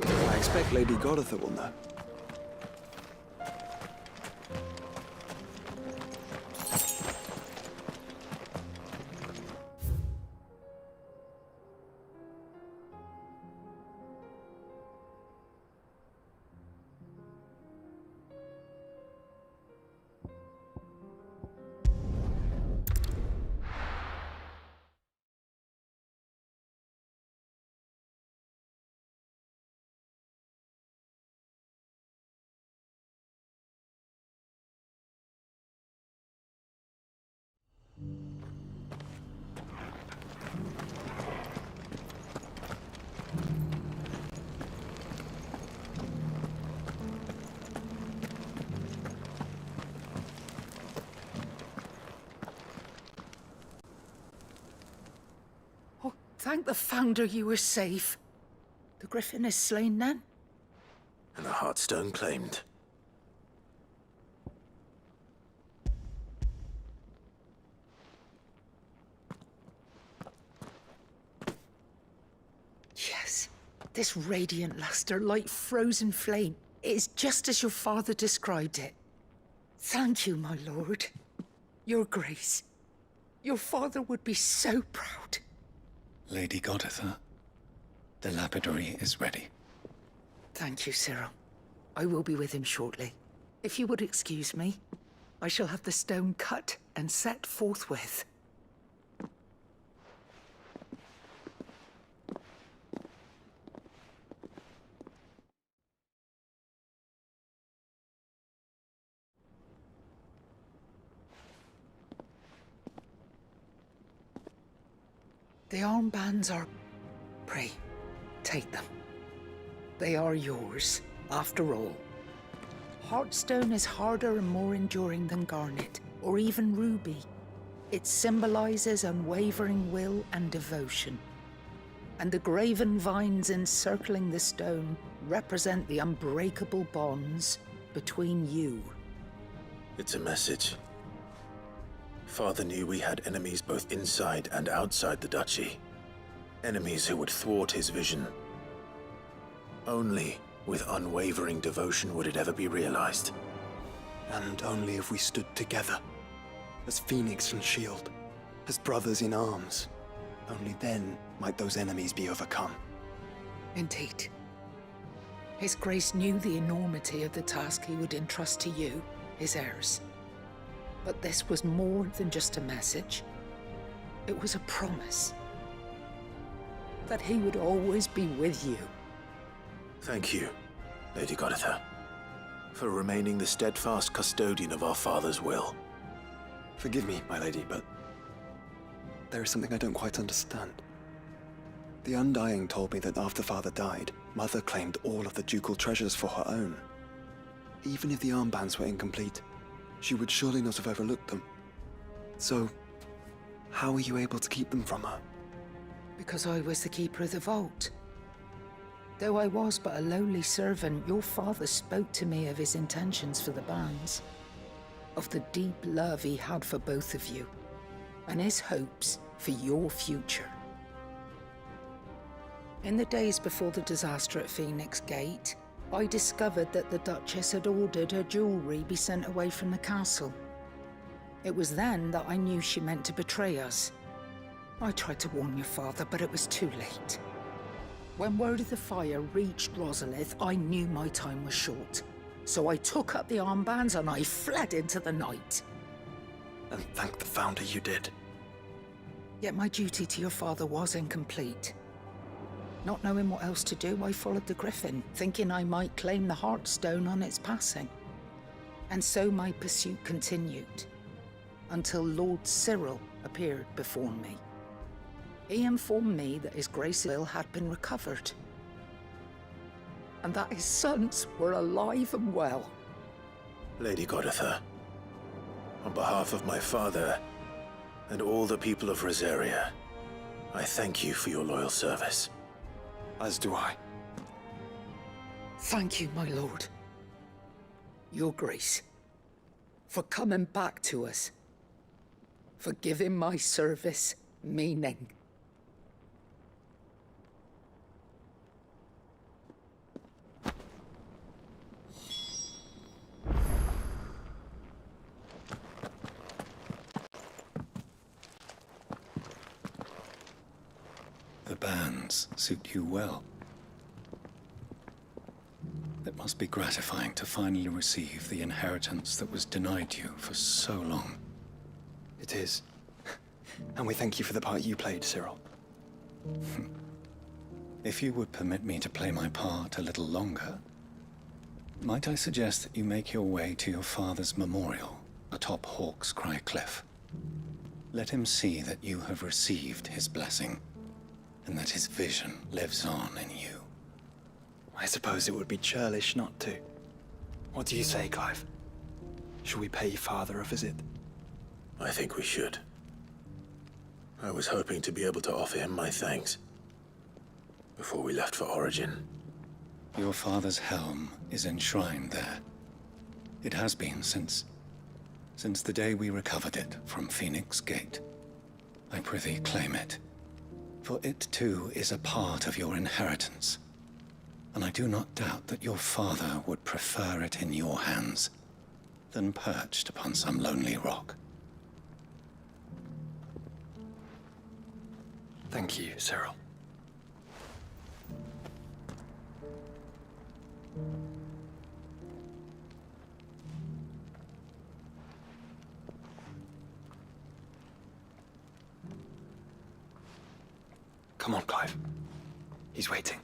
I expect Lady Goditha will know. Thank the Founder you were safe. The Griffin is slain then? And the Heartstone claimed. Yes. This radiant luster, like frozen flame, it is just as your father described it. Thank you, my lord. Your grace. Your father would be so proud. Lady Goditha, the lapidary is ready. Thank you, Cyril. I will be with him shortly. If you would excuse me, I shall have the stone cut and set forthwith. The armbands are... Pray, take them. They are yours, after all. Heartstone is harder and more enduring than garnet, or even ruby. It symbolizes unwavering will and devotion. And the graven vines encircling the stone represent the unbreakable bonds between you. It's a message. Father knew we had enemies both inside and outside the duchy. Enemies who would thwart his vision. Only with unwavering devotion would it ever be realized. And only if we stood together, as Phoenix and Shield, as brothers in arms. Only then might those enemies be overcome. Indeed. His Grace knew the enormity of the task he would entrust to you, his heirs. But this was more than just a message. It was a promise. That he would always be with you. Thank you, Lady Goditha, for remaining the steadfast custodian of our father's will. Forgive me, my lady, but there is something I don't quite understand. The Undying told me that after Father died, Mother claimed all of the ducal treasures for her own. Even if the armbands were incomplete, she would surely not have overlooked them. So, how were you able to keep them from her? Because I was the keeper of the vault. Though I was but a lowly servant, your father spoke to me of his intentions for the bands, of the deep love he had for both of you, and his hopes for your future. In the days before the disaster at Phoenix Gate, I discovered that the Duchess had ordered her jewelry be sent away from the castle. It was then that I knew she meant to betray us. I tried to warn your father, but it was too late. When word of the fire reached Rosalith, I knew my time was short. So I took up the armbands and I fled into the night. And thank the Founder you did. Yet my duty to your father was incomplete. Not knowing what else to do, I followed the Griffin, thinking I might claim the Heartstone on its passing. And so my pursuit continued, until Lord Cyril appeared before me. He informed me that his Grace's will had been recovered, and that his sons were alive and well. Lady Goditha, on behalf of my father and all the people of Rosaria, I thank you for your loyal service. As do I. Thank you, my lord. Your Grace, for coming back to us, for giving my service meaning. plans suit you well. It must be gratifying to finally receive the inheritance that was denied you for so long. It is. And we thank you for the part you played, Cyril. If you would permit me to play my part a little longer, might I suggest that you make your way to your father's memorial atop Hawk's Cry Cliff? Let him see that you have received his blessing, and that his vision lives on in you. I suppose it would be churlish not to. What do you say, Clive? Shall we pay Father a visit? I think we should. I was hoping to be able to offer him my thanks before we left for Origin. Your father's helm is enshrined there. It has been since the day we recovered it from Phoenix Gate. I prithee claim it, for it too is a part of your inheritance. And I do not doubt that your father would prefer it in your hands than perched upon some lonely rock. Thank you, Cyril. Come on, Clive. He's waiting.